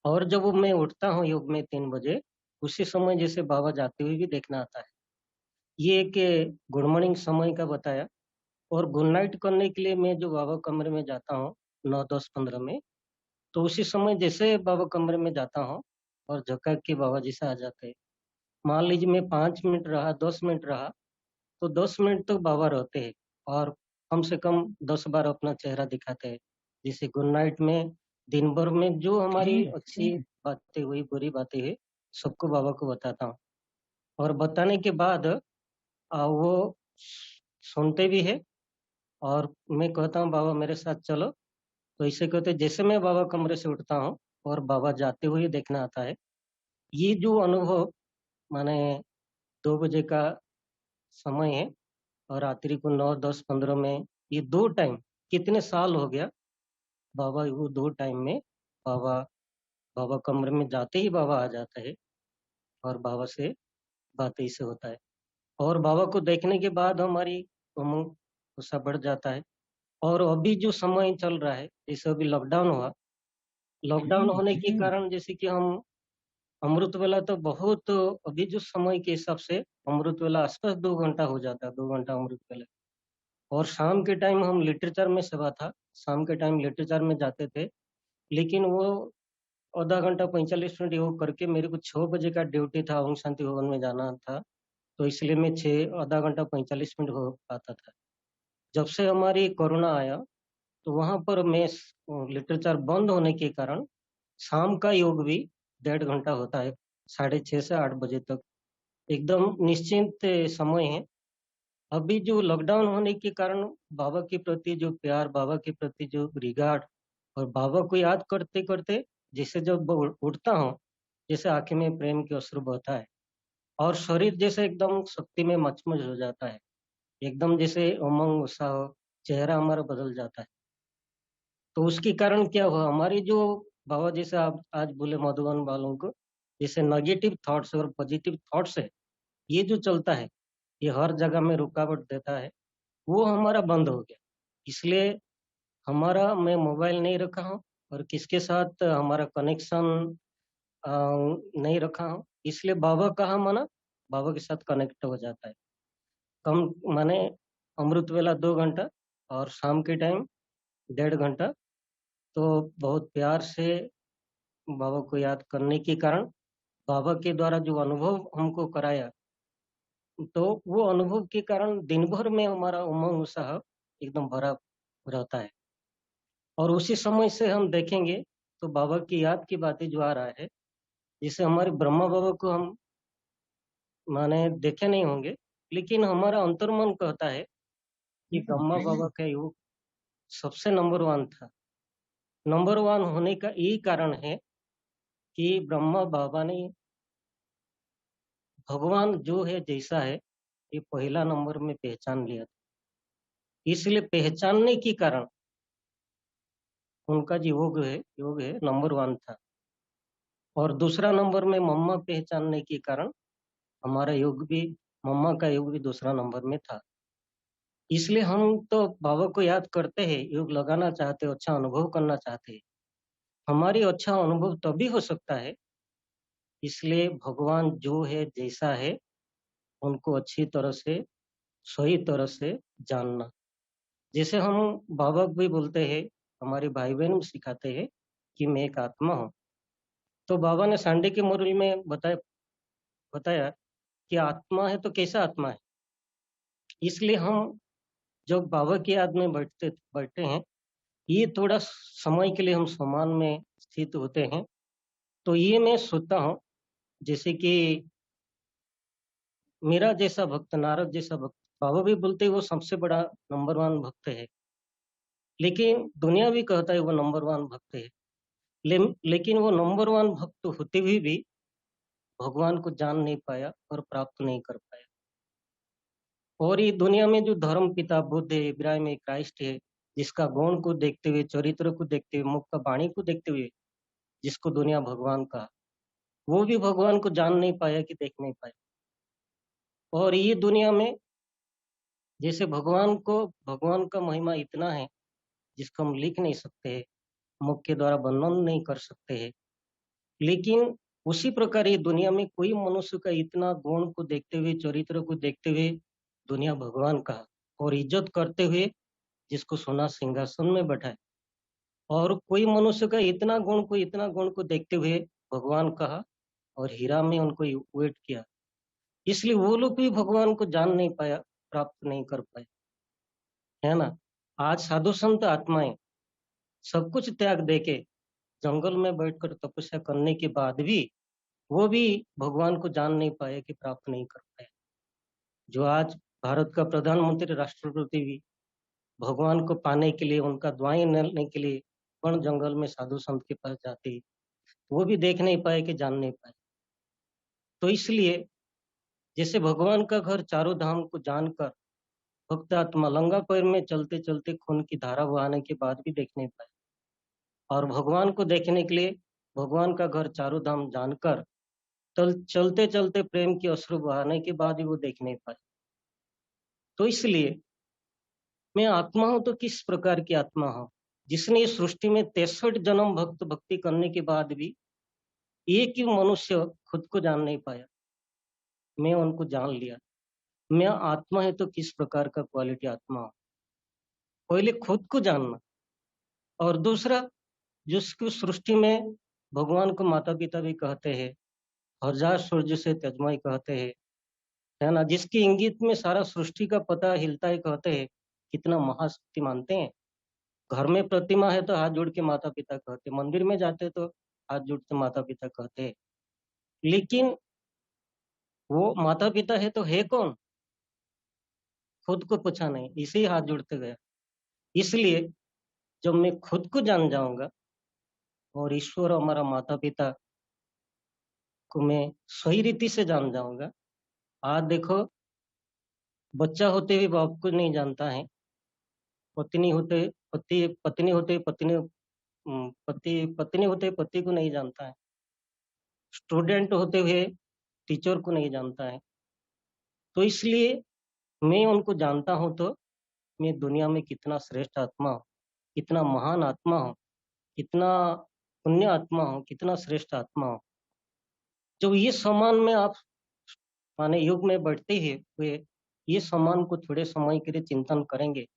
और जब मैं उठता हूँ योग में 3 बजे, उसी समय जैसे बाबा जाते हुए भी देखना आता है। ये एक गुड मॉर्निंग समय का बताया। और गुड नाइट करने के लिए मैं जो बाबा कमरे में जाता हूँ 9, 10, 15 में, तो उसी समय जैसे बाबा कमरे में जाता हूँ और झपक के बाबा जी से आ जाते हैं। मान लीजिए मैं 5 मिनट रहा, 10 मिनट रहा, तो 10 मिनट तक बाबा रहते हैं और कम से कम 10 बार अपना चेहरा दिखाते हैं। जैसे गुड नाइट में दिन भर में जो हमारी अच्छी बातें हुई, बुरी बातें हुई, सबको बाबा को बताता हूँ। और बताने के बाद वो सुनते भी है। और मैं कहता हूँ बाबा मेरे साथ चलो, तो इसे कहते जैसे मैं बाबा कमरे से उठता हूँ और बाबा जाते हुए देखना आता है। ये जो अनुभव माने 2 बजे का समय है और रात्रि को 9, 10, 15 में, ये 2 टाइम कितने साल हो गया। बाबा वो 2 टाइम में बाबा बाबा कमरे में जाते ही बाबा आ जाता है और बाबा से बातें से होता है। और बाबा को देखने के बाद हमारी उमंग गुस्सा बढ़ जाता है। और अभी जो समय चल रहा है, जैसे अभी लॉकडाउन हुआ, लॉकडाउन होने के कारण जैसे कि हम अमृत वेला तो बहुत, अभी जो समय के हिसाब से अमृत वेला आसपास 2 घंटा हो जाता है, 2 घंटा अमृत वेला। और शाम के टाइम हम लिटरेचर में सेवा था, शाम के टाइम लिटरेचर में जाते थे, लेकिन वो आधा घंटा 45 मिनट योग करके मेरे को 6 बजे का ड्यूटी था, ओम शांति भवन में जाना था। तो इसलिए मैं आधा घंटा 45 मिनट हो पाता था। जब से हमारी कोरोना आया, तो वहां पर मैं लिटरेचर बंद होने के कारण शाम का योग भी 1.5 घंटा होता है, 6:30 से 8 बजे तक। एकदम निश्चिंत समय है। अभी जो लॉकडाउन होने के कारण बाबा के प्रति जो प्यार, बाबा के प्रति जो रिगार्ड और बाबा को याद करते करते जैसे जब उठता हूँ, जैसे आंखें में प्रेम के अश्रु बहता है और शरीर जैसे एकदम शक्ति में मचमच हो जाता है, एकदम जैसे उमंग उत्साह हो, चेहरा हमारा बदल जाता है। तो उसके कारण क्या हुआ, हमारी जो बाबा जैसे आप आज बोले मधुबन वालों को, जैसे नेगेटिव थॉट्स और पॉजिटिव थॉट्स है, ये जो चलता है, ये हर जगह में रुकावट देता है, वो हमारा बंद हो गया। इसलिए हमारा मैं मोबाइल नहीं रखा हूँ और किसके साथ हमारा कनेक्शन नहीं रखा हूँ। इसलिए बाबा कहाँ माना, बाबा के साथ कनेक्ट हो जाता है। कम माने अमृत वेला 2 घंटा और शाम के टाइम 1.5 घंटा, तो बहुत प्यार से बाबा को याद करने के कारण बाबा के द्वारा जो अनुभव हमको कराया, तो वो अनुभव के कारण दिन भर में हमारा उमंग उत्साह एकदम भरा रहता है। और उसी समय से हम देखेंगे तो बाबा की याद की बातें जो आ रहा है, जैसे हमारे ब्रह्मा बाबा को हम माने देखे नहीं होंगे, लेकिन हमारा अंतर्मन कहता है कि ब्रह्मा बाबा का योग सबसे नंबर वन था। नंबर वन होने का यही कारण है कि ब्रह्मा बाबा ने भगवान जो है जैसा है, ये पहला नंबर में पहचान लिया था। इसलिए पहचानने के कारण उनका जो योग है नंबर वन था। और दूसरा नंबर में मम्मा पहचानने के कारण हमारा योग भी, मम्मा का योग भी दूसरा नंबर में था। इसलिए हम तो बाबा को याद करते हैं, योग लगाना चाहते हैं, अच्छा अनुभव करना चाहते हैं। हमारी अच्छा अनुभव तभी हो सकता है, इसलिए भगवान जो है जैसा है, उनको अच्छी तरह से, सही तरह से जानना। जैसे हम बाबा भी बोलते हैं, हमारे भाई बहन भी सिखाते हैं कि मैं एक आत्मा हूँ। तो बाबा ने संडे की मुरली में बताया बताया कि आत्मा है तो कैसा आत्मा है। इसलिए हम जब बाबा की याद में बैठते हैं, ये थोड़ा समय के लिए हम समान में स्थित होते हैं। तो ये मैं सोचता हूँ, जैसे कि मेरा जैसा भक्त, नारद जैसा भक्त, बाबा भी बोलते हैं वो सबसे बड़ा नंबर वन भक्त है, लेकिन दुनिया भी कहता है वो नंबर वन भक्त है। लेकिन वो नंबर वन भक्त होते हुए भी भगवान को जान नहीं पाया और प्राप्त नहीं कर पाया। और ये दुनिया में जो धर्म पिता बुद्ध है, इब्राहिम है, क्राइस्ट है, जिसका गुण को देखते हुए, चरित्र को देखते हुए, मुख का वाणी को देखते हुए जिसको दुनिया भगवान कहा, वो भी भगवान को जान नहीं पाया कि देख नहीं पाया। और ये दुनिया में जैसे भगवान का महिमा इतना है जिसको हम लिख नहीं सकते हैं, मुख के द्वारा वर्णन नहीं कर सकते हैं। लेकिन उसी प्रकार ये दुनिया में कोई मनुष्य का इतना गुण को देखते हुए, चरित्र को देखते हुए दुनिया भगवान कहा और इज्जत करते हुए जिसको सोना सिंहासन में बैठाए। और कोई मनुष्य का इतना गुण को देखते हुए भगवान कहा और हीरा में उनको वेट किया। इसलिए वो लोग भी भगवान को जान नहीं पाया, प्राप्त नहीं कर पाए, है ना। आज साधु संत आत्माएं सब कुछ त्याग देके जंगल में बैठकर तपस्या करने के बाद भी वो भी भगवान को जान नहीं पाए, कि प्राप्त नहीं कर पाए। जो आज भारत का प्रधानमंत्री, राष्ट्रपति भी भगवान को पाने के लिए, उनका दुआएं लेने के लिए वन जंगल में साधु संत के पास जाते, वो भी देख नहीं पाए कि जान नहीं पाए। तो इसलिए जैसे भगवान का घर चारों धाम को जानकर भक्त आत्मा लंगा पैर में चलते चलते खून की धारा बहाने के बाद भी देख नहीं पाए, और भगवान को देखने के लिए भगवान का घर चारों धाम जानकर चलते चलते प्रेम की अश्रु बहाने के बाद भी वो देख नहीं पाए। तो इसलिए मैं आत्मा हूं तो किस प्रकार की आत्मा हूं, जिसने इस सृष्टि में 63 जन्म भक्त भक्ति करने के बाद भी एक ही मनुष्य खुद को जान नहीं पाया। मैं उनको जान लिया। मैं आत्मा है तो किस प्रकार का क्वालिटी आत्मा हूं, पहले खुद को जानना। और दूसरा, जिसको सृष्टि में भगवान को माता पिता भी कहते हैं, हजार सूर्य से तेजमय कहते हैं, है ना, जिसकी इंगित में सारा सृष्टि का पता हिलता है, कहते हैं कितना महाशक्ति मानते हैं। घर में प्रतिमा है तो हाथ जोड़ के माता पिता कहते, मंदिर में जाते तो हाथ जोड़ के माता पिता कहते हैं। लेकिन वो माता पिता है तो है कौन? खुद को पूछा नहीं, इसे ही हाथ जुड़ते गया। इसलिए जब मैं खुद को जान जाऊंगा और ईश्वर हमारा माता पिता को मैं सही रीति से जान जाऊंगा। आज देखो, बच्चा होते हुए बाप को नहीं जानता है, पत्नी होते पत्नी होते पत्नी होते पति को नहीं जानता है, स्टूडेंट होते हुए टीचर को नहीं जानता है। तो इसलिए मैं उनको जानता हूँ तो मैं दुनिया में कितना श्रेष्ठ आत्मा हूँ, कितना महान आत्मा हूँ, कितना पुण्य आत्मा हूँ, कितना श्रेष्ठ आत्मा हूँ। जब ये सम्मान में आप माने युग में बढ़ते ही हुए ये सम्मान को थोड़े समय के लिए चिंतन करेंगे,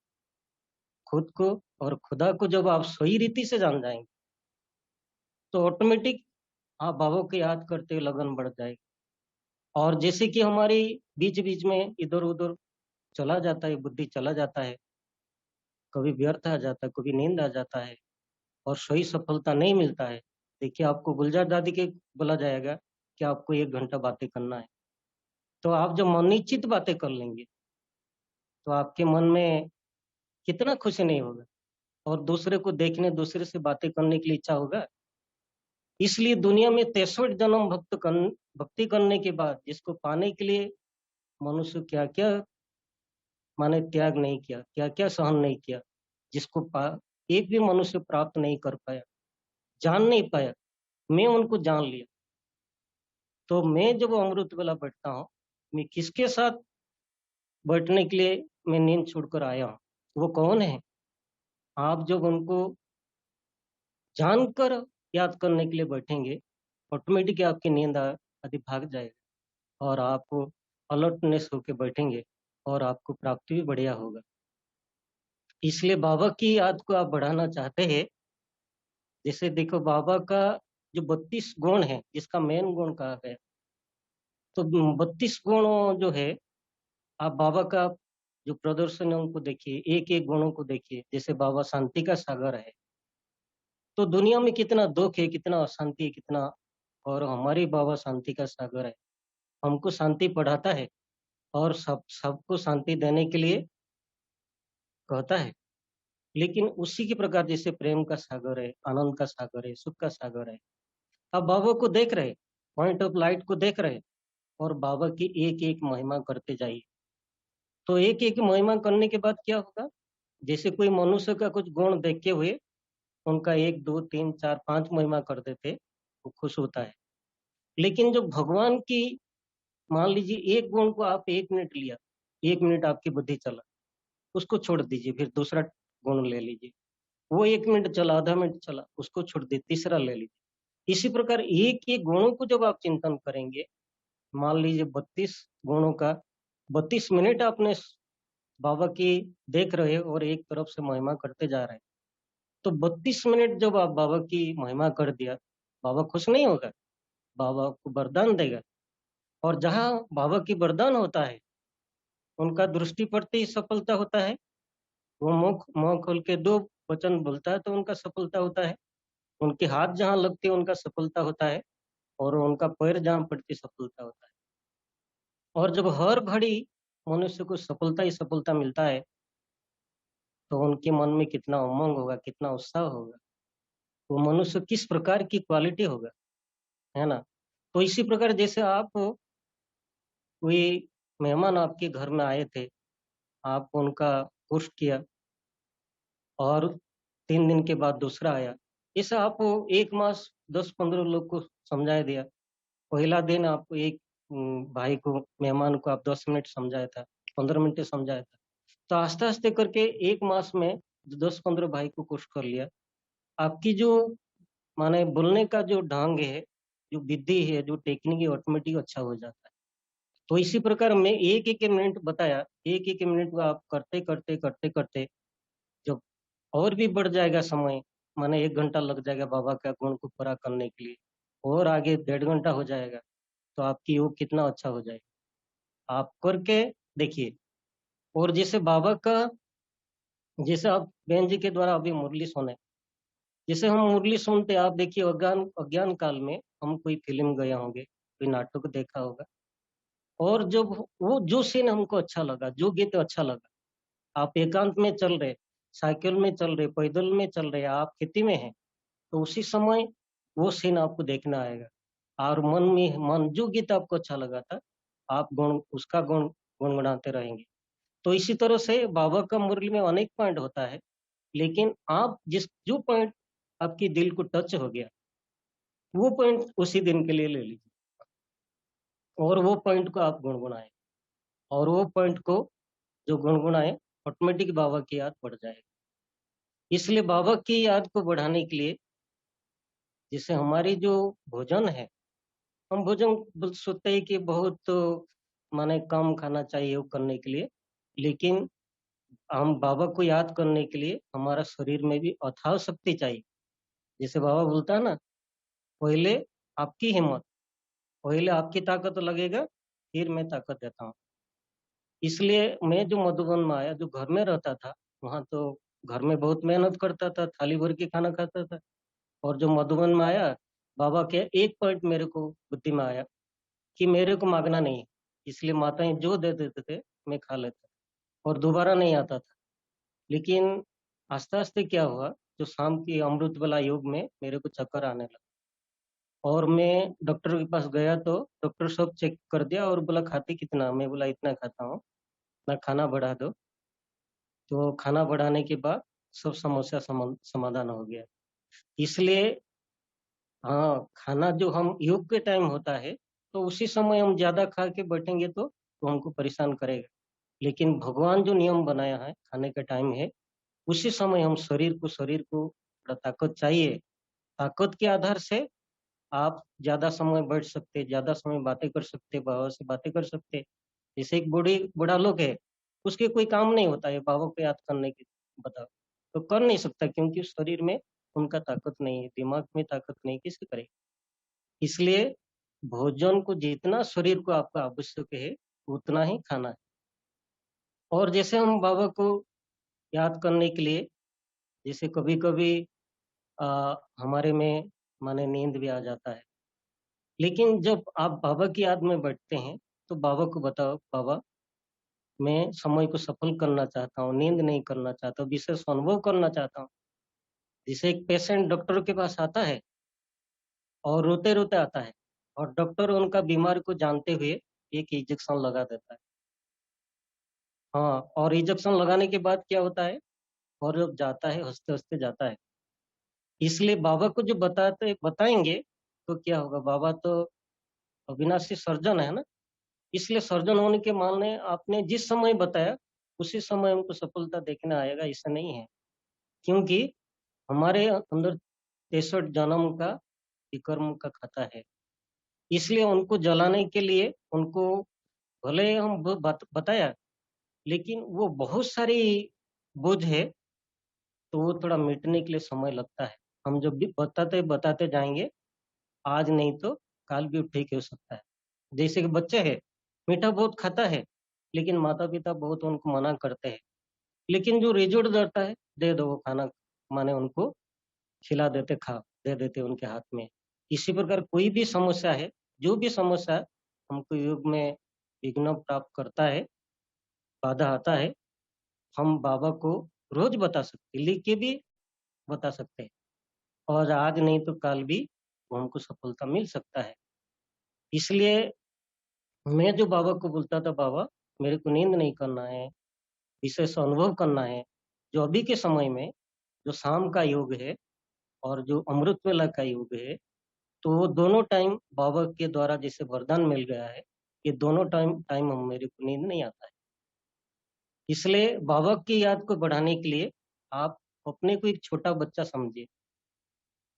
खुद को और खुदा को जब आप सही रीति से जान जाएंगे तो ऑटोमेटिक आप बाबा को याद करते हुए लगन बढ़ जाएगी। और जैसे कि हमारी बीच बीच में इधर उधर चला जाता है, बुद्धि चला जाता है, कभी व्यर्थ आ जाता है, कभी नींद आ जाता है और सही सफलता नहीं मिलता है। देखिए, आपको गुलजार दादी के बोला जाएगा कि आपको 1 घंटा बातें करना है, तो आप जब मनोचित बातें कर लेंगे तो आपके मन में कितना खुशी नहीं होगा और दूसरे को देखने, दूसरे से बातें करने की इच्छा होगा। इसलिए दुनिया में 63 जन्म भक्ति करने के बाद जिसको पाने के लिए मनुष्य क्या क्या माने त्याग नहीं किया, क्या क्या सहन नहीं किया, जिसको एक भी मनुष्य प्राप्त नहीं कर पाया, जान नहीं पाया, मैं उनको जान लिया। तो मैं जब अमृत वेला बैठता हूँ, मैं किसके साथ बैठने के लिए मैं नींद छोड़कर आया हूँ, वो कौन है? आप जब उनको जानकर याद करने के लिए बैठेंगे, ऑटोमेटिक आपकी नींद आदि भाग जाएगा और आप अलर्टनेस होके बैठेंगे और आपको प्राप्ति भी बढ़िया होगा। इसलिए बाबा की याद को आप बढ़ाना चाहते हैं, जैसे देखो बाबा का जो 32 गुण है, जिसका मेन गुण कहा गया, तो 32 गुण जो है, आप बाबा का जो प्रदर्शन है उनको देखिए, एक एक गुणों को देखिए। जैसे बाबा शांति का सागर है, तो दुनिया में कितना दुख है, कितना अशांति है, कितना, और हमारी बाबा शांति का सागर है, हमको शांति पढ़ाता है और सबको शांति देने के लिए कहता है। लेकिन उसी के प्रकार जैसे प्रेम का सागर है, आनंद का सागर है, सुख का सागर है, आप बाबा को देख रहे, पॉइंट ऑफ लाइट को देख रहे और बाबा की एक एक महिमा करते जाइए। तो एक एक महिमा करने के बाद क्या होगा? जैसे कोई मनुष्य का कुछ गुण देख के हुए उनका 1 2 3 4 5 महिमा कर देते, वो खुश होता है। लेकिन जो भगवान की, मान लीजिए एक गुण को आप 1 मिनट लिया, 1 मिनट आपकी बुद्धि चला, उसको छोड़ दीजिए, फिर दूसरा गुण ले लीजिए, वो 1 मिनट चला, आधा मिनट चला, उसको छोड़ दीजिए, तीसरा ले लीजिए। इसी प्रकार एक एक गुणों को जब आप चिंतन करेंगे, मान लीजिए 32 गुणों का 32 मिनट आपने बाबा की देख रहे और एक तरफ से महिमा करते जा रहे हैं, तो 32 मिनट जब आप बाबा की महिमा कर दिया, बाबा खुश नहीं होगा? बाबा आपको वरदान देगा। और जहाँ बाबा की वरदान होता है, उनका दृष्टि पड़ते ही सफलता होता है। वो मुंह खोल के 2 वचन बोलता है तो उनका सफलता होता है। उनके हाथ जहाँ लगते हैं उनका सफलता होता है और उनका पैर जहाँ पड़ती सफलता होता है। और जब हर घड़ी मनुष्य को सफलता ही सफलता मिलता है, तो उनके मन में कितना उमंग होगा, कितना उत्साह होगा, वो मनुष्य किस प्रकार की क्वालिटी होगा, है ना? तो इसी प्रकार जैसे आप, कोई मेहमान आपके घर में आए थे, आप उनका होस्ट किया और 3 दिन के बाद दूसरा आया, ऐसा आप 1 मास 10-15 लोग को समझाया दिया। पहला दिन आप एक भाई को, मेहमान को आप 10 मिनट समझाया था, 15 मिनट समझाया था। तो आस्ते-आस्ते करके 1 मास में 10-15 भाई को कोर्स कर लिया। आपकी जो माने बोलने का जो ढंग है, जो विधि है, जो टेक्निक है, ऑटोमेटिक अच्छा हो जाता है। तो इसी प्रकार मैं एक-एक मिनट बताया, एक-एक मिनट को आप करते-करते जब और भी बढ़ जाएगा समय, माने 1 घंटा लग जाएगा बाबा का गुण को पूरा करने के लिए, और आगे 1.5 घंटा हो जाएगा, तो आपकी योग कितना अच्छा हो जाएगा। आप करके देखिए। और जैसे बाबा का, जैसे आप बहन जी के द्वारा अभी मुरली सुने, जैसे हम मुरली सुनते, आप देखिए अज्ञान अज्ञान काल में हम कोई फ़िल्म गए होंगे, कोई नाटक देखा होगा, और जब वो जो सीन हमको अच्छा लगा, जो गीत अच्छा लगा, आप एकांत में चल रहे, साइकिल में चल रहे, पैदल में चल रहे, आप खेती में हैं, तो उसी समय वो सीन आपको देखना आएगा। और मन जो गीत आपको अच्छा लगा था, आप उसका गुनगुनाते रहेंगे। तो इसी तरह से बाबा का मुरली में अनेक पॉइंट होता है, लेकिन आप जो पॉइंट आपकी दिल को टच हो गया, वो पॉइंट उसी दिन के लिए ले लीजिए और वो पॉइंट को आप गुनगुनाएं। और वो पॉइंट को जो गुनगुनाएं, ऑटोमेटिक बाबा की याद बढ़ जाएगी। इसलिए बाबा की याद को बढ़ाने के लिए, जैसे हमारी जो भोजन है, हम भोजन सोचते हैं कि बहुत माने कम खाना चाहिए वो करने के लिए, लेकिन हम बाबा को याद करने के लिए हमारा शरीर में भी अथाह शक्ति चाहिए। जैसे बाबा बोलता है ना, पहले आपकी हिम्मत, पहले आपकी ताकत लगेगा, फिर मैं ताकत देता हूँ। इसलिए मैं जो मधुबन में आया, जो घर में रहता था, वहां तो घर में बहुत मेहनत करता था, थाली भर के खाना खाता था। और जो मधुबन में आया, बाबा के एक पॉइंट मेरे को बुद्धि में आया कि मेरे को मांगना नहीं है, इसलिए माताएं जो दे देते थे मैं खा लेता और दोबारा नहीं आता था। लेकिन आस्ते आस्ते क्या हुआ, जो शाम की अमृत वाला योग में मेरे को चक्कर आने लगा और मैं डॉक्टर के पास गया, तो डॉक्टर सब चेक कर दिया और बोला खाते कितना, मैं बोला इतना खाता हूँ, ना खाना बढ़ा दो। तो खाना बढ़ाने के बाद सब समस्या समाधान हो गया। इसलिए हाँ, खाना जो हम योग के टाइम होता है, तो उसी समय हम ज्यादा खा के बैठेंगे तो हमको परेशान करेगा। लेकिन भगवान जो नियम बनाया है, खाने का टाइम है, उसी समय हम शरीर को थोड़ा ताकत चाहिए। ताकत के आधार से आप ज्यादा समय बैठ सकते, ज्यादा समय बातें कर सकते, बाबा से बातें कर सकते। जैसे एक बूढ़ा लोग है, उसके कोई काम नहीं होता है बाबा को याद करने के, बताओ, तो कर नहीं सकता, क्योंकि उस शरीर में उनका ताकत नहीं है, दिमाग में ताकत नहीं, किससे करे। इसलिए भोजन को जितना शरीर को आपका आवश्यक है, उतना ही खाना है। और जैसे हम बाबा को याद करने के लिए, जैसे कभी कभी हमारे में माने नींद भी आ जाता है, लेकिन जब आप बाबा की याद में बैठते हैं, तो बाबा को बताओ, बाबा मैं समय को सफल करना चाहता हूँ, नींद नहीं करना चाहता हूँ, विशेष अनुभव करना चाहता हूँ। जैसे एक पेशेंट डॉक्टर के पास आता है और रोते रोते आता है, और डॉक्टर उनका बीमारी को जानते हुए एक इंजेक्शन लगा देता है। हाँ, और इंजेक्शन लगाने के बाद क्या होता है, और जब जाता है हंसते हंसते जाता है। इसलिए बाबा को जो बताएंगे, तो क्या होगा, बाबा तो अविनाशी सर्जन है ना। इसलिए सर्जन होने के मानने, आपने जिस समय बताया उसी समय हमको सफलता देखने आएगा, ऐसा नहीं है। क्योंकि हमारे अंदर 63 जन्म का विकर्म का खाता है। इसलिए उनको जलाने के लिए, उनको भले हम बताया, लेकिन वो बहुत सारी बोझ है, तो वो थोड़ा मिटने के लिए समय लगता है। हम जब भी बताते बताते जाएंगे, आज नहीं तो काल भी ठीक हो सकता है। जैसे कि बच्चे हैं, मीठा बहुत खाता है, लेकिन माता पिता बहुत उनको मना करते हैं, लेकिन जो रिजल्ट देता है, दे दो वो खाना, माने उनको खिला देते, खा दे देते उनके हाथ में। इसी प्रकार कोई भी समस्या है, जो भी समस्या हमको योग में विघ्न प्राप्त करता है, बाधा आता है, हम बाबा को रोज बता सकते, लिख के भी बता सकते हैं, और आज नहीं तो काल भी वो हमको सफलता मिल सकता है। इसलिए मैं जो बाबा को बोलता था, बाबा मेरे को नींद नहीं करना है, विशेष अनुभव करना है, जो अभी के समय में जो शाम का योग है और जो अमृत वेला का योग है, तो वो दोनों टाइम बाबा के द्वारा जैसे वरदान मिल गया है, ये दोनों टाइम टाइम हम मेरे को नींद नहीं आता है। इसलिए बाबा की याद को बढ़ाने के लिए आप अपने को एक छोटा बच्चा समझिए।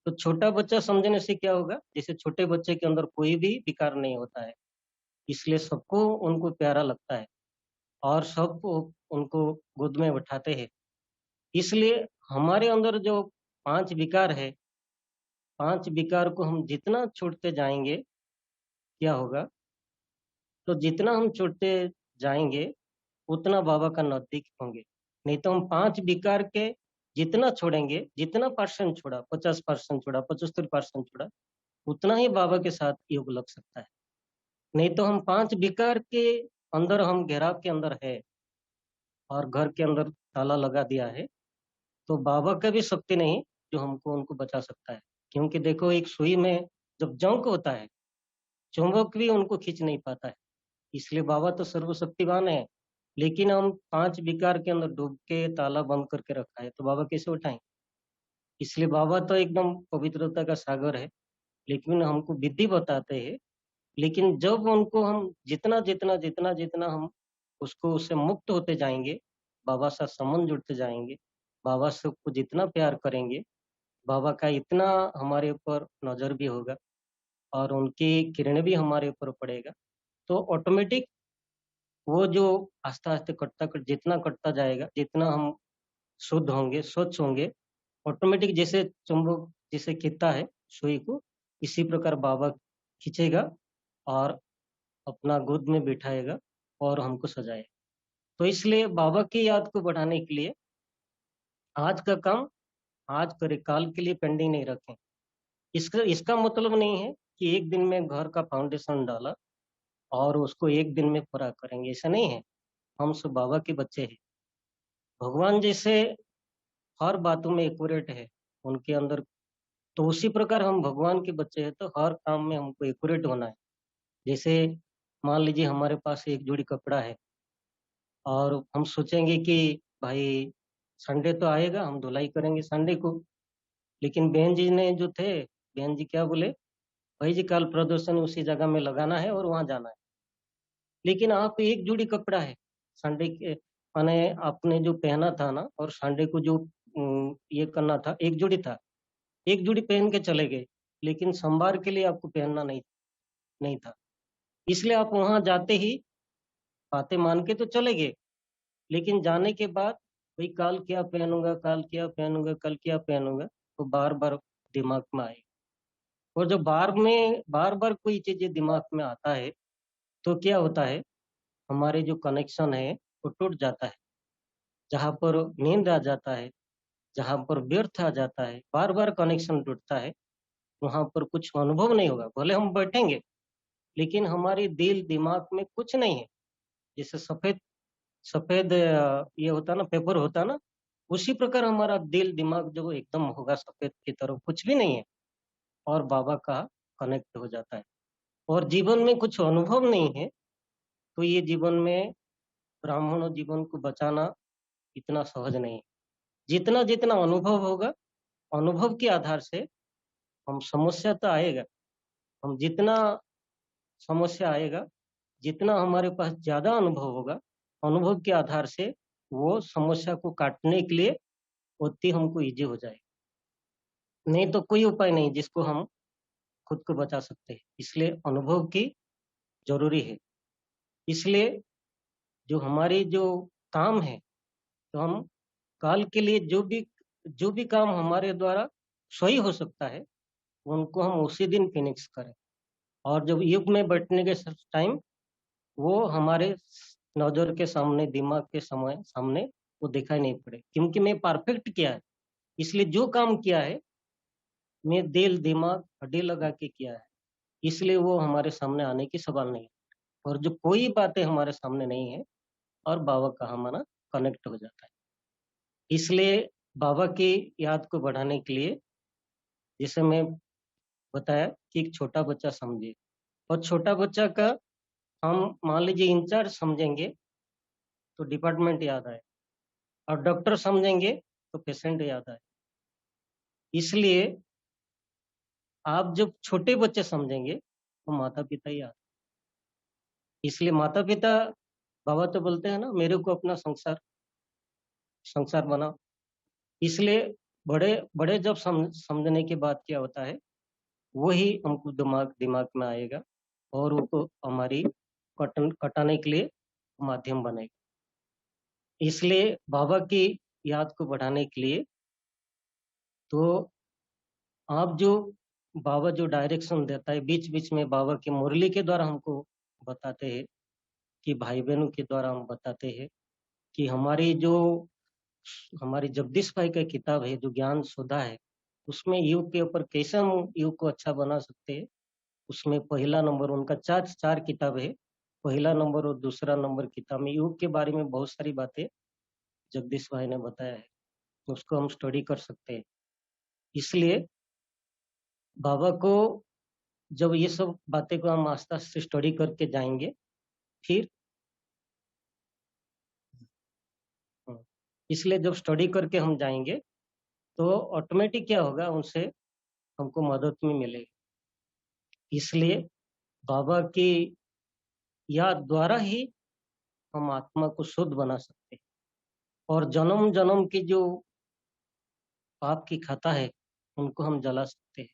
तो छोटा बच्चा समझने से क्या होगा, जैसे छोटे बच्चे के अंदर कोई भी विकार नहीं होता है, इसलिए सबको उनको प्यारा लगता है और सब उनको गोद में बैठाते हैं। इसलिए हमारे अंदर जो 5 विकार है, 5 विकार को हम जितना छोड़ते जाएंगे, क्या होगा, तो जितना हम छोड़ते जाएंगे उतना बाबा का नजदीक होंगे। नहीं तो हम 5 विकार के जितना छोड़ेंगे, जितना परसेंट छोड़ा, 50% छोड़ा, 75% छोड़ा, उतना ही बाबा के साथ योग लग सकता है। नहीं तो हम 5 विकार के अंदर, हम घेराव के अंदर है और घर के अंदर ताला लगा दिया है, तो बाबा का भी शक्ति नहीं जो हमको उनको बचा सकता है। क्योंकि देखो, एक सुई में जब जंक होता है, चुंबक भी उनको खींच नहीं पाता है। इसलिए बाबा तो सर्वशक्तिवान है, लेकिन हम 5 विकार के अंदर डूब के ताला बंद करके रखा है, तो बाबा कैसे उठाएं? इसलिए बाबा तो एकदम पवित्रता का सागर है, लेकिन हमको विधि बताते हैं। लेकिन जब उनको हम जितना जितना जितना जितना हम उसको उससे मुक्त होते जाएंगे, बाबा से संबंध जुड़ते जाएंगे, बाबा से को जितना प्यार करेंगे, बाबा का इतना हमारे ऊपर नजर भी होगा और उनकी किरणें भी हमारे ऊपर पड़ेगा, तो ऑटोमेटिक वो जो आस्ते आस्ते जितना कटता जाएगा, जितना हम शुद्ध होंगे, स्वच्छ होंगे, ऑटोमेटिक जैसे चुंबक जिसे खींचता है सुई को, इसी प्रकार बाबा खींचेगा और अपना गोद में बिठाएगा और हमको सजाएगा। तो इसलिए बाबा की याद को बढ़ाने के लिए आज का काम आज करें, काल के लिए पेंडिंग नहीं रखें। इसका इसका मतलब नहीं है कि एक दिन में घर का फाउंडेशन डाला और उसको एक दिन में पूरा करेंगे, ऐसा नहीं है। हम सब बाबा के बच्चे हैं। भगवान जैसे हर बातों में एक्यूरेट है उनके अंदर, तो उसी प्रकार हम भगवान के बच्चे हैं, तो हर काम में हमको एक्यूरेट होना है। जैसे मान लीजिए हमारे पास एक जोड़ी कपड़ा है और हम सोचेंगे कि भाई संडे तो आएगा, हम धुलाई करेंगे संडे को। लेकिन बहन जी ने जो थे, बहन जी क्या बोले, भाई जी कल प्रदर्शनी उसी जगह में लगाना है और वहां जाना है। लेकिन आप एक जोड़ी कपड़ा है संडे के, माने आपने जो पहना था ना, और संडे को जो ये करना था, एक जोड़ी था, एक जोड़ी पहन के चले गए, लेकिन सोमवार के लिए आपको पहनना नहीं नहीं था। इसलिए आप वहां जाते ही बातें मान के तो चले गए, लेकिन जाने के बाद भाई कल क्या पहनूंगा, कल क्या पहनूंगा, कल क्या पहनूंगा, तो बार बार दिमाग में आएगा। और जब बार बार कोई चीजें दिमाग में आता है, तो क्या होता है, हमारे जो कनेक्शन है वो टूट जाता है। जहाँ पर नींद आ जाता है, जहाँ पर व्यर्थ आ जाता है, बार बार कनेक्शन टूटता है, वहां पर कुछ अनुभव नहीं होगा। भले हम बैठेंगे, लेकिन हमारी दिल दिमाग में कुछ नहीं है। जैसे सफेद सफेद ये होता ना, पेपर होता ना, उसी प्रकार हमारा दिल दिमाग जो एकदम होगा सफेद की तरह, कुछ भी नहीं है, और बाबा का कनेक्ट हो जाता है। और जीवन में कुछ अनुभव नहीं है, तो ये जीवन में ब्राह्मणों जीवन को बचाना इतना सहज नहीं है। जितना जितना अनुभव होगा, अनुभव के आधार से हम समस्या तो आएगा, हम जितना समस्या आएगा, जितना हमारे पास ज्यादा अनुभव होगा, अनुभव के आधार से वो समस्या को काटने के लिए उतनी हमको इजी हो जाएगा। नहीं तो कोई उपाय नहीं जिसको हम खुद को बचा सकते हैं। इसलिए अनुभव की जरूरी है। इसलिए जो हमारी जो काम है, तो हम काल के लिए जो भी काम हमारे द्वारा सही हो सकता है, उनको हम उसी दिन फिनिक्स करें। और जब युग में बैठने के टाइम वो हमारे नजर के सामने, दिमाग के समय सामने वो दिखाई नहीं पड़े, क्योंकि मैं परफेक्ट किया है। इसलिए जो काम किया है, मैं दिल दिमाग हड्डी लगा के किया है, इसलिए वो हमारे सामने आने की सवाल नहीं है। और जो कोई बातें हमारे सामने नहीं है, और बाबा का हमारा कनेक्ट हो जाता है। इसलिए बाबा की याद को बढ़ाने के लिए, जैसे मैं बताया कि एक छोटा बच्चा समझे, और छोटा बच्चा का हम मान लीजिए इंचार्ज समझेंगे तो डिपार्टमेंट याद आए, और डॉक्टर समझेंगे तो पेशेंट याद आए। इसलिए आप जब छोटे बच्चे समझेंगे तो माता पिता याद। इसलिए माता पिता, बाबा तो बोलते हैं ना, मेरे को अपना संसार संसार बनाओ। इसलिए बड़े बड़े जब समझने के बाद क्या होता है, वही हमको दिमाग दिमाग में आएगा और वो हमारी कटाने के लिए माध्यम बनेगा। इसलिए बाबा की याद को बढ़ाने के लिए, तो आप जो बाबा जो डायरेक्शन देता है, बीच बीच में बाबा की मुरली के द्वारा हमको बताते हैं, कि भाई बहनों के द्वारा हम बताते हैं कि हमारी जगदीश भाई का किताब है जो ज्ञान सुधा है, उसमें युग के ऊपर कैसे हम युग को अच्छा बना सकते हैं, उसमें पहला नंबर उनका 4 किताब है। पहला नंबर और दूसरा नंबर किताब में योग के बारे में बहुत सारी बातें जगदीश भाई ने बताया है, तो उसको हम स्टडी कर सकते हैं। इसलिए बाबा को जब ये सब बातें को हम आस्ते-आस्ते स्टडी करके जाएँगे, फिर इसलिए जब स्टडी करके हम जाएँगे, तो ऑटोमेटिक क्या होगा उनसे हमको मदद भी मिलेगी। इसलिए बाबा की याद द्वारा ही हम आत्मा को शुद्ध बना सकते हैं और जन्म-जन्म की जो पाप की खाता है, उनको हम जला सकते हैं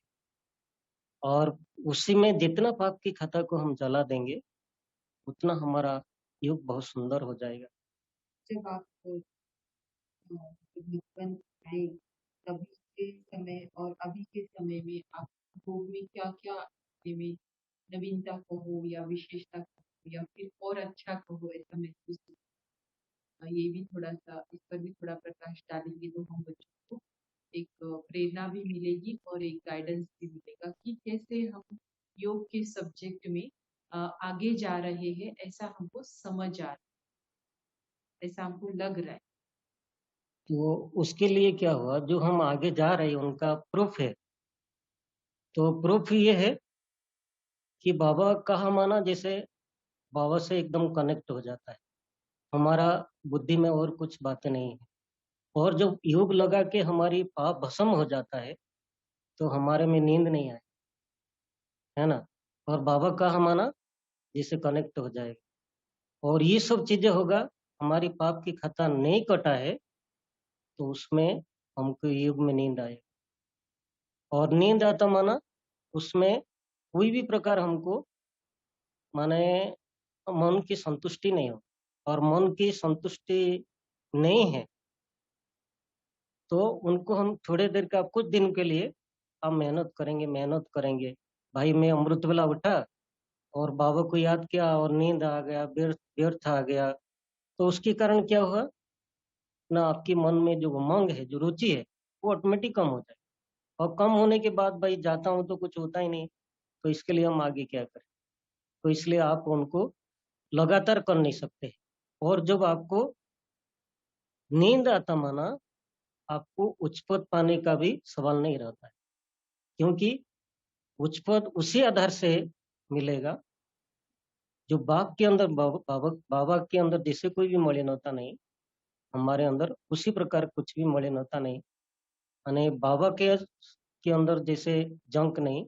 और उसी में जितना पाप की खाता को हम जला देंगे, उतना हमारा युग बहुत सुंदर हो जाएगा। जब आप बचपन आए, तभी के समय और अभी के समय में आप योग में क्या-क्या में नवीनता कहो या विशेषता कहो या फिर और अच्छा कहो ऐसा महसूस ये भी थोड़ा-सा इस पर भी थोड़ा प्रकाश डालेंगे तो हम बच्चों को एक प्रेरणा भी मिलेगी और एक गाइडेंस भी मिलेगा कि कैसे हम योग के सब्जेक्ट में आगे जा रहे हैं ऐसा हमको समझ आ रहा है, ऐसा हमको लग रहा है। तो उसके लिए क्या हुआ, जो हम आगे जा रहे हैं उनका प्रूफ है। तो प्रूफ ये है कि बाबा कहा माना जैसे बाबा से एकदम कनेक्ट हो जाता है। हमारा बुद्धि में और कुछ बातें नहीं है और जब योग लगा के हमारी पाप भस्म हो जाता है, तो हमारे में नींद नहीं आए, है ना? और बाबा कहा माना जैसे कनेक्ट हो जाएगा और ये सब चीज़ें होगा, हमारी पाप की खाता नहीं कटा है, तो उसमें हमको योग में नींद आएगी और नींद आता माना उसमें कोई भी प्रकार हमको माने मन की संतुष्टि नहीं हो और मन की संतुष्टि नहीं है, तो उनको हम थोड़ी देर का कुछ दिन के लिए हम मेहनत करेंगे। भाई मैं अमृत वेला उठा और बाबा को याद किया और नींद आ गया, व्यर्थ आ गया, तो उसके कारण क्या हुआ ना आपके मन में जो उमंग है, जो रुचि है, वो ऑटोमेटिक कम हो जाए और कम होने के बाद भाई जाता हूँ तो कुछ होता ही नहीं, तो इसके लिए हम आगे क्या करें? तो इसलिए आप उनको लगातार कर नहीं सकते और जब आपको नींद आता माना आपको उच्च पद पाने का भी सवाल नहीं रहता है, क्योंकि उच्च पद उसी आधार से मिलेगा जो बाप के अंदर बाबा के अंदर जैसे कोई भी मलिनता नहीं, हमारे अंदर उसी प्रकार कुछ भी मलिनता नहीं, यानी बाबा के अंदर जैसे जंक नहीं,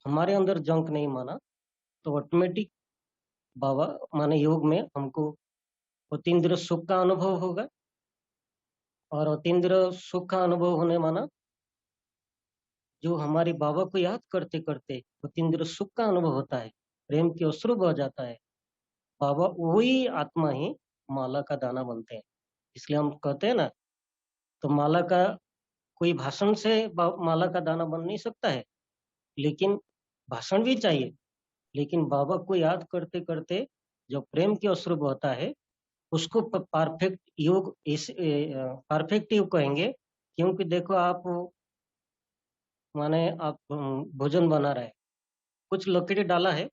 हमारे अंदर जंक नहीं माना, तो ऑटोमेटिक बाबा माने योग में हमको अतीन्द्रिय सुख का अनुभव होगा और अतीन्द्रिय सुख का अनुभव होने माना जो हमारे बाबा को याद करते करते अतीन्द्रिय सुख का अनुभव होता है, प्रेम के अश्रु बह जाता है, बाबा वही आत्मा ही माला का दाना बनते हैं। इसलिए हम कहते हैं ना, तो माला का कोई भाषण से माला का दाना बन नहीं सकता है, लेकिन भाषण भी चाहिए, लेकिन बाबा को याद करते करते जो प्रेम के अश्रु बहता है, उसको परफेक्ट योग कहेंगे, क्योंकि देखो आप माने आप भोजन बना रहे, कुछ लकड़ी डाला है,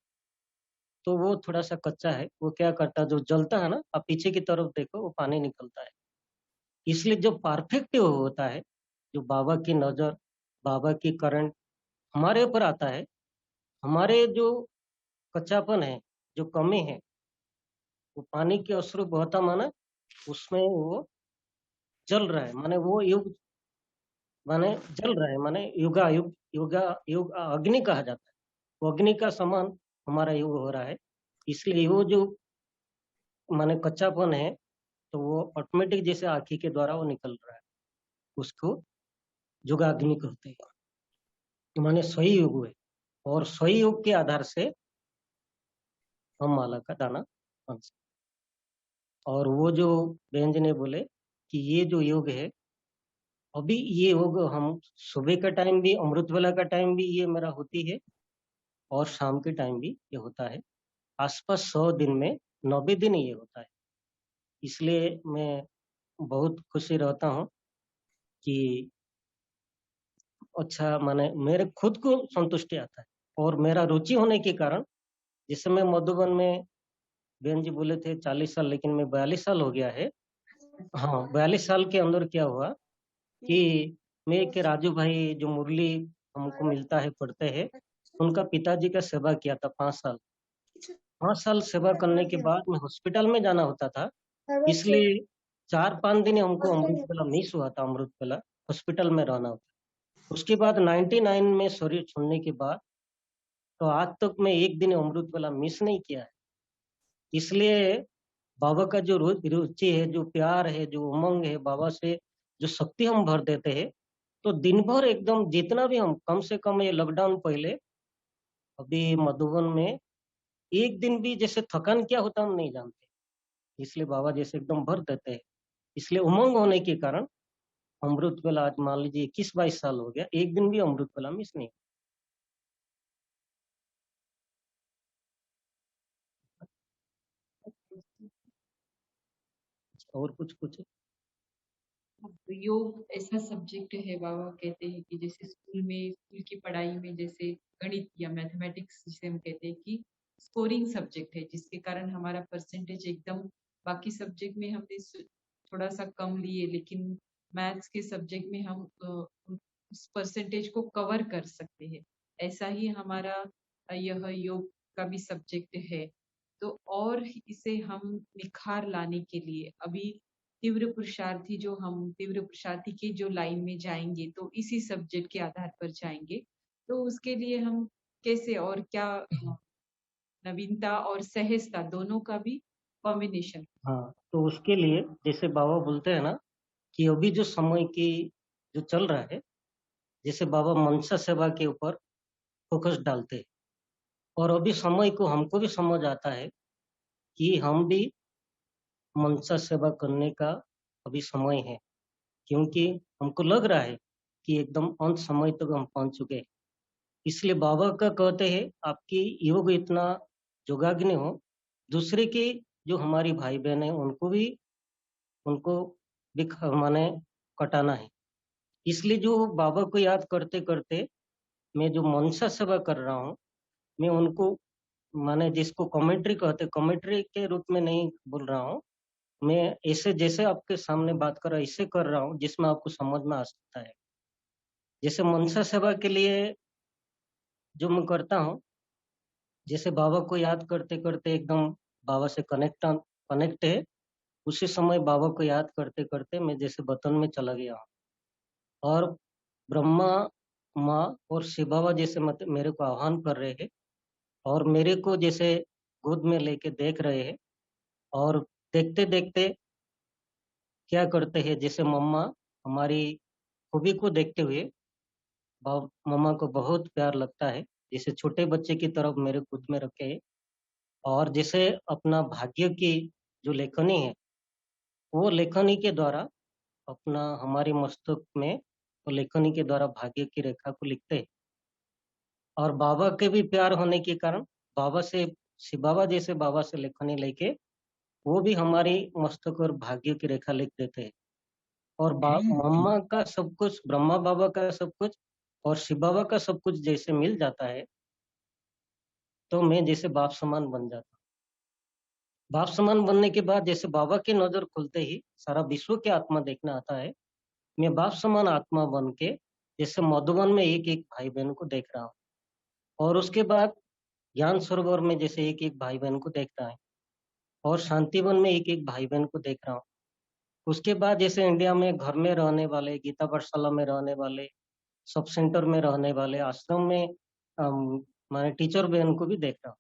तो वो थोड़ा-सा कच्चा है, वो क्या करता है जो जलता है ना, आप पीछे की तरफ देखो वो पानी निकलता है। इसलिए जो परफेक्ट योग होता है, जो बाबा की नज़र, बाबा की करंट हमारे ऊपर आता है, हमारे जो कच्चापन है, जो कमी है, वो पानी के अश्रु बहता माना उसमें वो जल रहा है, माने वो युग माने जल रहा है, माने युग अग्नि कहा जाता है। वो अग्नि का समान हमारा युग हो रहा है। इसलिए वो जो माने कच्चापन है, तो वो ऑटोमेटिक जैसे आँखी के द्वारा वो निकल रहा है। उसको युगाग्नि कहते हैं। तो माने सही युग है और सही युग के आधार से हम माला का दाना बन सकते। और वो जो बेंज ने बोले कि ये जो योग है, अभी ये योग हम सुबह का टाइम भी, अमृत वेला का टाइम भी ये मेरा होती है और शाम के टाइम भी ये होता है। आसपास 100 दिन में 90 दिन ये होता है। इसलिए मैं बहुत खुशी रहता हूँ कि अच्छा माने मेरे खुद को संतुष्टि आता है और मेरा रुचि होने के कारण जैसे मैं मधुबन में, बहन जी बोले थे 40 साल, लेकिन मैं 42 साल हो गया है। हाँ, 42 साल के अंदर क्या हुआ कि मैं के राजू भाई जो मुरली हमको मिलता है, पढ़ते हैं, उनका पिताजी का सेवा किया था 5 साल। 5 साल सेवा करने के बाद मैं हॉस्पिटल में जाना होता था, इसलिए 4-5 दिन हमको अमृत वेला मिस हुआ था, अमृत वेला हॉस्पिटल में रहना होता। उसके बाद 99 में शरीर छोड़ने के बाद तो आज तक मैं एक दिन अमृत वेला मिस नहीं किया है। इसलिए बाबा का जो रुचि है, जो प्यार है, जो उमंग है, बाबा से जो शक्ति हम भर देते हैं, तो दिन भर एकदम जितना भी हम, कम से कम ये लॉकडाउन पहले अभी मधुबन में एक दिन भी जैसे थकान क्या होता हम नहीं जानते। इसलिए बाबा जैसे एकदम भर देते हैं। इसलिए उमंग होने के कारण अमृत वेला आज मान लीजिए 21-22 साल हो गया, एक दिन भी अमृत वेला मिस नहीं। और कुछ कुछ योग ऐसा सब्जेक्ट है, बाबा कहते हैं कि जैसे स्कूल की पढ़ाई में जैसे गणित या मैथमेटिक्स जिसे हम कहते हैं कि स्कोरिंग सब्जेक्ट है, जिसके कारण हमारा परसेंटेज एकदम बाकी सब्जेक्ट में हमने थोड़ा सा कम लिए, लेकिन मैथ्स के सब्जेक्ट में हम उस परसेंटेज को कवर कर सकते हैं। ऐसा ही हमारा यह योग का भी सब्जेक्ट है। तो और इसे हम निखार लाने के लिए अभी तीव्र पुरुषार्थी की जो लाइन में जाएंगे तो इसी सब्जेक्ट के आधार पर जाएंगे। तो उसके लिए हम कैसे और क्या नवीनता और सहजता दोनों का भी कॉम्बिनेशन। हाँ, तो उसके लिए जैसे बाबा बोलते हैं ना कि अभी जो समय की जो चल रहा है, जैसे बाबा मनसा सेवा के ऊपर फोकस डालते हैं, और अभी समय को हमको भी समझ आता है कि हम भी मनसा सेवा करने का अभी समय है, क्योंकि हमको लग रहा है कि एकदम अंत समय तक हम पहुंच चुके हैं। इसलिए बाबा का कहते हैं आपकी योग इतना जोगाग्नि हो, दूसरे की जो हमारी भाई बहन है उनको भी माने कटाना है। इसलिए जो बाबा को याद करते करते मैं जो मनसा सेवा कर रहा हूँ, मैं उनको माने जिसको कमेंट्री कहते, कमेंट्री के रूप में नहीं बोल रहा हूँ, मैं ऐसे जैसे आपके सामने बात कर रहा ऐसे कर रहा हूँ जिसमें आपको समझ में आ सकता है। जैसे मनसा सेवा के लिए जो मैं करता हूँ, जैसे बाबा को याद करते करते एकदम बाबा से कनेक्ट है, उसी समय बाबा को याद करते करते मैं जैसे वतन में चला गया हूँ, और ब्रह्मा माँ और शिव बाबा जैसे मत मेरे को आह्वान कर रहे हैं, और मेरे को जैसे गोद में लेके देख रहे हैं, और देखते देखते क्या करते हैं, जैसे मम्मा हमारी खूबी को देखते हुए मम्मा को बहुत प्यार लगता है, जैसे छोटे बच्चे की तरफ मेरे गोद में रखे, और जैसे अपना भाग्य की जो लेखनी है, वो लेखनी के द्वारा अपना हमारे मस्तक में वो लेखनी के द्वारा भाग्य की रेखा को लिखते हैं। और बाबा के भी प्यार होने के कारण बाबा से, शिव बाबा जैसे बाबा से लेखनी लेके वो भी हमारी मस्तक और भाग्य की रेखा लिख देते हैं। और मम्मा का सब कुछ, ब्रह्मा बाबा का सब कुछ और शिव बाबा का सब कुछ जैसे मिल जाता है, तो मैं जैसे बाप समान बन जाता हूँ। बाप समान बनने के बाद जैसे बाबा की नजर खुलते ही सारा विश्व की आत्मा देखना आता है, मैं बाप समान आत्मा बन के जैसे मधुबन में एक एक भाई बहन को देख रहा हूँ, और उसके बाद ज्ञान सरोवर में जैसे एक एक भाई बहन को देखता है, और शांतिवन में एक एक भाई बहन को देख रहा हूँ। उसके बाद जैसे इंडिया में घर में रहने वाले, गीता पाठशाला में रहने वाले, सब सेंटर में रहने वाले, आश्रम में माने टीचर बहन को भी देख रहा हूँ।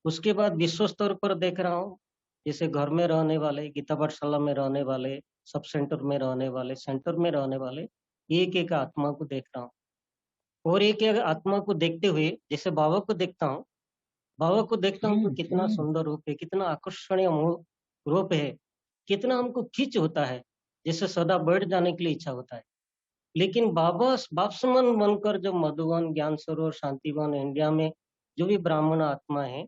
उसके बाद विश्व स्तर पर देख रहा हूँ, जैसे घर में रहने वाले, गीता पाठशाला में रहने वाले, सब सेंटर में रहने वाले, सेंटर में रहने वाले, एक एक आत्मा को देख रहा हूँ। और एक एक आत्मा को देखते हुए जैसे बाबा को देखता हूँ, बाबा को देखता हूँ तो कितना सुंदर रूप है, कितना आकर्षणीय रूप है, कितना हमको खींच होता है, जैसे सदा बैठ जाने के लिए इच्छा होता है। लेकिन बाबा बाप समान बनकर जब मधुबन, ज्ञान सरोवर, शांतिवन, इंडिया में जो भी ब्राह्मण आत्मा है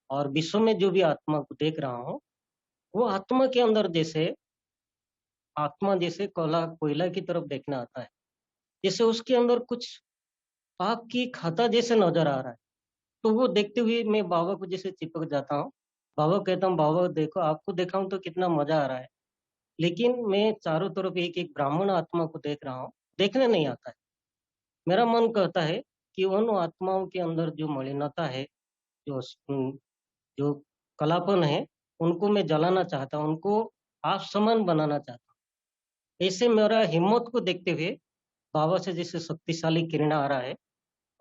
और विश्व में जो भी आत्मा को देख रहा हूँ, वो आत्मा के अंदर जैसे आत्मा जैसे कोयला की तरफ देखना आता है, जैसे उसके अंदर कुछ पाप की खाता जैसे नजर आ रहा है। तो वो देखते हुए मैं बाबा को जैसे चिपक जाता हूँ। बाबा को कहता हूँ, बाबा देखो आपको दिखाऊँ तो कितना मज़ा आ रहा है। लेकिन मैं चारों तरफ एक-एक ब्राह्मण आत्मा को देख रहा हूँ, देखने नहीं आता है। मेरा मन कहता है कि उन आत्माओं के अंदर जो मलिनता है, जो जो कालापन है, उनको मैं जलाना चाहता हूँ, उनको आप समान बनाना चाहता हूँ। ऐसे मेरा हिम्मत को देखते हुए बाबा से जैसे शक्तिशाली किरण आ रहा है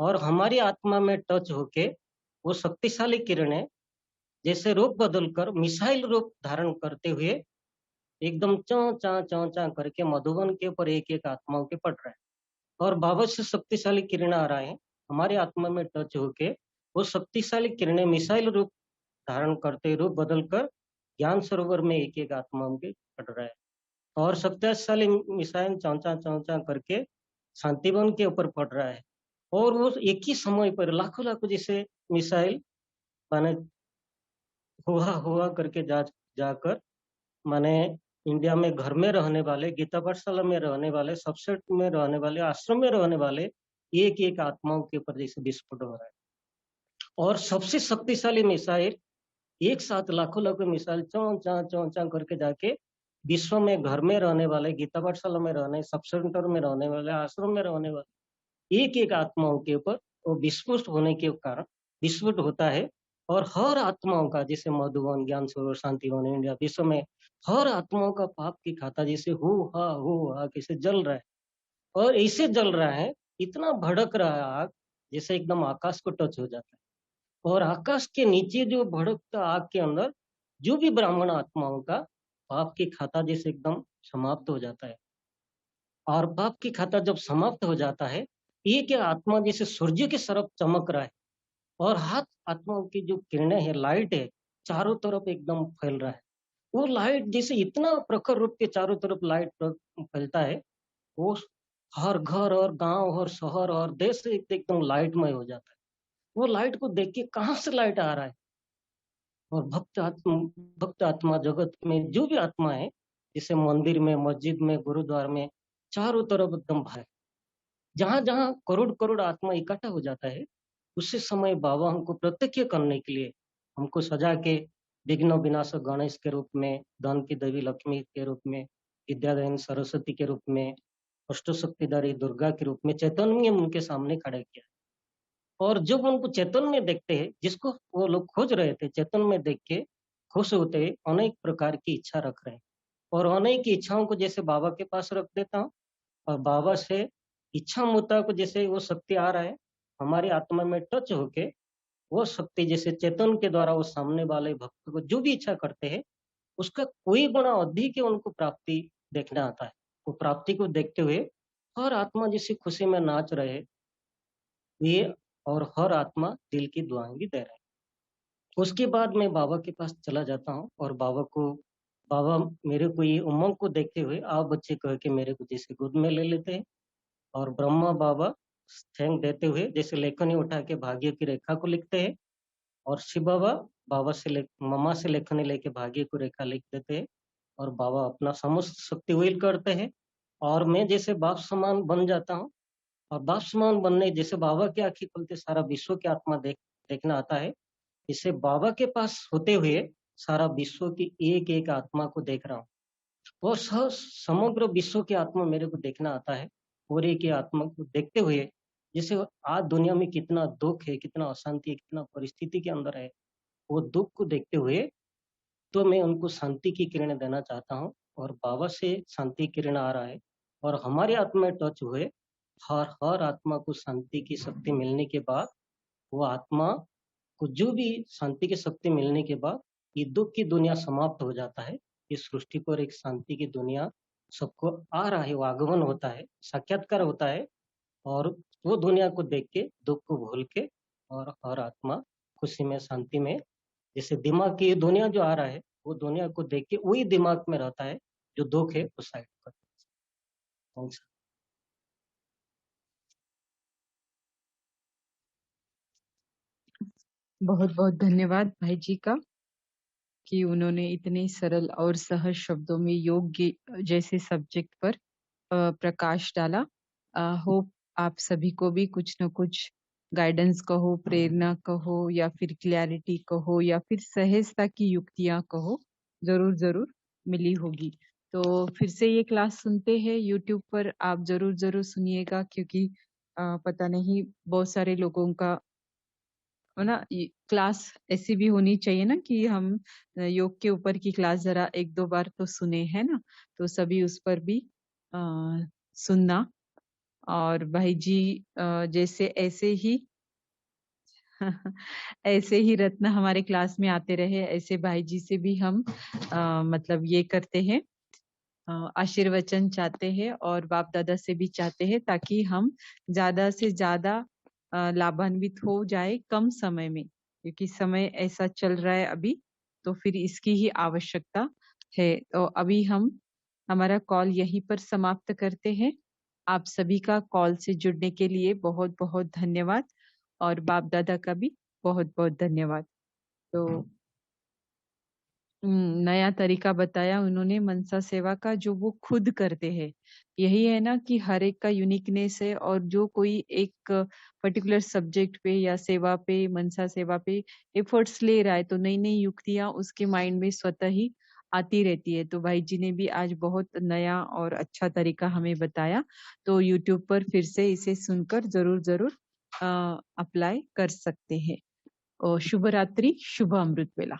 और हमारी आत्मा में टच होके वो शक्तिशाली किरणें जैसे रूप बदलकर मिसाइल रूप धारण करते हुए एकदम चौं करके मधुबन के ऊपर एक-एक आत्माओं के पड़ रहा है। और बाबा से शक्तिशाली किरण आ रहा है, हमारी आत्मा में टच होके वो शक्तिशाली किरणें मिसाइल रूप धारण करते रूप बदलकर ज्ञान सरोवर में एक-एक आत्माओं के पड़ रहा है। और शक्तिशाली मिसाइल चौं-चा करके शांतिवन के ऊपर पड़ रहा है। और वो एक ही समय पर लाखों-लाखों जैसे मिसाइल माने हुआ करके जाकर माने इंडिया में घर में रहने वाले, गीता पाठशाला में रहने वाले, सबसेट में रहने वाले, आश्रम में रहने वाले एक-एक आत्माओं के ऊपर जैसे विस्फोट हो रहा है। और सबसे शक्तिशाली मिसाइल एक साथ लाखों-लाखों मिसाइल चौं करके जाके विश्व में घर में रहने वाले, गीता पाठशाला में रहने, सब सेंटर में रहने वाले, आश्रम में रहने वाले एक-एक आत्माओं के ऊपर वो विस्फोट होने के कारण विस्फोट होता है। और हर आत्माओं का जैसे मधुबन, ज्ञान सरोवर, शांतिवन, इंडिया विश्व में हर आत्माओं का पाप की खाता जैसे हो हा कैसे जल रहा है। और ऐसे जल रहा है, इतना भड़क रहा है आग, जैसे एकदम आकाश को टच हो जाता है। और आकाश के नीचे जो भड़कता आग के अंदर जो भी ब्राह्मण आत्माओं का पाप की खाता जैसे एकदम समाप्त हो जाता है। और पाप की खाता जब समाप्त हो जाता है, एक आत्मा जैसे सूर्य की तरफ चमक रहा है और हाथ आत्माओं की जो किरणें हैं, लाइट है, चारों तरफ एकदम फैल रहा है। वो लाइट जैसे इतना प्रखर रूप के चारों तरफ लाइट फैलता है, वो हर घर और गांव और शहर और देश एकदम लाइटमय हो जाता है। वो लाइट को देख के कहाँ से लाइट आ रहा है। और भक्त आत्मा जगत में जो भी आत्मा है, जैसे मंदिर में, मस्जिद में, गुरुद्वार में, चारों तरफ एकदम भय। जहाँ-जहाँ करोड़-करोड़ आत्मा इकट्ठा हो जाता है, उसी समय बाबा हमको प्रत्यक्ष करने के लिए हमको सजा के विघ्न विनाशक गणेश के रूप में, धन की देवी लक्ष्मी के रूप में, विद्यादायिनी सरस्वती के रूप में, अष्टशक्तिधारी दुर्गा के रूप में चैतन्य उनके सामने खड़े किया। और जब उनको चेतन में देखते हैं, जिसको वो लोग खोज रहे थे, चेतन में देख के खुश होते अनेक प्रकार की इच्छा रख रहे हैं। और अनेक इच्छाओं को जैसे बाबा के पास रख देता हूँ और बाबा से इच्छा मुताबिक जैसे वो शक्ति आ रहा है, हमारी आत्मा में टच होके वो शक्ति जैसे चेतन के द्वारा वो सामने वाले भक्त को जो भी इच्छा करते हैं, उसका कोई गुना अधिक है उनको प्राप्ति देखना आता है। वो प्राप्ति को देखते हुए हर आत्मा जैसी खुशी में नाच रहे, ये और हर आत्मा दिल की दुआएं भी दे रहे हैं। उसके बाद मैं बाबा के पास चला जाता हूँ और बाबा मेरे को ये उमंग को देखते हुए आओ बच्चे कह के मेरे को जैसे गोद में ले लेते हैं। और ब्रह्मा बाबा थैंक देते हुए जैसे लेखनी उठा के भाग्य की रेखा को लिखते हैं। और शिव बाबा मम्मा से लेखनी लेके भाग्य को रेखा लिख देते हैं। और बाबा अपना समस्त शक्ति व्हील करते हैं और मैं जैसे बाप समान बन जाता हूँ। और बाप समान बनने जैसे बाबा की आंखें खुलते सारा विश्व की आत्मा देखना आता है। इसे बाबा के पास होते हुए सारा विश्व की एक-एक आत्मा को देख रहा हूँ। और समग्र विश्व की आत्मा मेरे को देखना आता है। और एक ही आत्मा को देखते हुए जैसे आज दुनिया में कितना दुःख है, कितना अशांति है, कितना परिस्थिति के अंदर है, वो दुःख को देखते हुए तो मैं उनको शांति की किरण देना चाहता हूँ। और बाबा से शांति किरण आ रहा है और हमारे आत्मा में टच हुए हर आत्मा को शांति की शक्ति मिलने के बाद वो आत्मा को जो भी शांति की शक्ति मिलने के बाद ये दुःख की दुनिया समाप्त हो जाता है। इस सृष्टि पर एक शांति की दुनिया सबको आ रहा है, वो आगमन होता है, साक्षात्कार होता है। और वो दुनिया को देख के दुःख को भूल के और हर आत्मा खुशी में, शांति में जैसे दिमाग की ये दुनिया जो आ रहा है, वो दुनिया को देख के वही दिमाग में रहता है, जो दुःख है वो साइड कर देता है। बहुत-बहुत धन्यवाद भाई जी का कि उन्होंने इतने सरल और सहज शब्दों में योग जैसे सब्जेक्ट पर प्रकाश डाला। होप आप सभी को भी कुछ न कुछ गाइडेंस कहो, प्रेरणा कहो या फिर क्लैरिटी कहो या फिर सहजता की युक्तियाँ कहो, ज़रूर मिली होगी। तो फिर से ये क्लास सुनते हैं यूट्यूब पर, आप ज़रूर सुनिएगा, क्योंकि पता नहीं बहुत सारे लोगों का है ना, ये क्लास ऐसी भी होनी चाहिए ना कि हम योग के ऊपर की क्लास ज़रा 1-2 बार तो सुने, है ना? तो सभी उस पर भी अ, सुनना। और भाई जी जैसे ऐसे ही ऐसे ही रत्न हमारे क्लास में आते रहे, ऐसे भाई जी से भी हम मतलब ये करते हैं, आशीर्वचन चाहते हैं और बाप दादा से भी चाहते हैं, ताकि हम ज्यादा से ज्यादा लाभान्वित हो जाए कम समय में, क्योंकि समय ऐसा चल रहा है अभी, तो फिर इसकी ही आवश्यकता है। तो अभी हम हमारा कॉल यहीं पर समाप्त करते हैं। आप सभी का कॉल से जुड़ने के लिए बहुत बहुत धन्यवाद, और बाप दादा का भी बहुत बहुत धन्यवाद। तो नया तरीका बताया उन्होंने मनसा सेवा का, जो वो खुद करते हैं। यही है ना कि हर एक का यूनिकनेस है, और जो कोई एक पर्टिकुलर सब्जेक्ट पे या सेवा पे, मनसा सेवा पे एफर्ट्स ले रहा है, तो नई नई युक्तियां उसके माइंड में स्वतः ही आती रहती है। तो भाई जी ने भी आज बहुत नया और अच्छा तरीका हमें बताया। तो यूट्यूब पर फिर से इसे सुनकर जरूर अप्लाई कर सकते हैं। और शुभ रात्रि, शुभ अमृत वेला।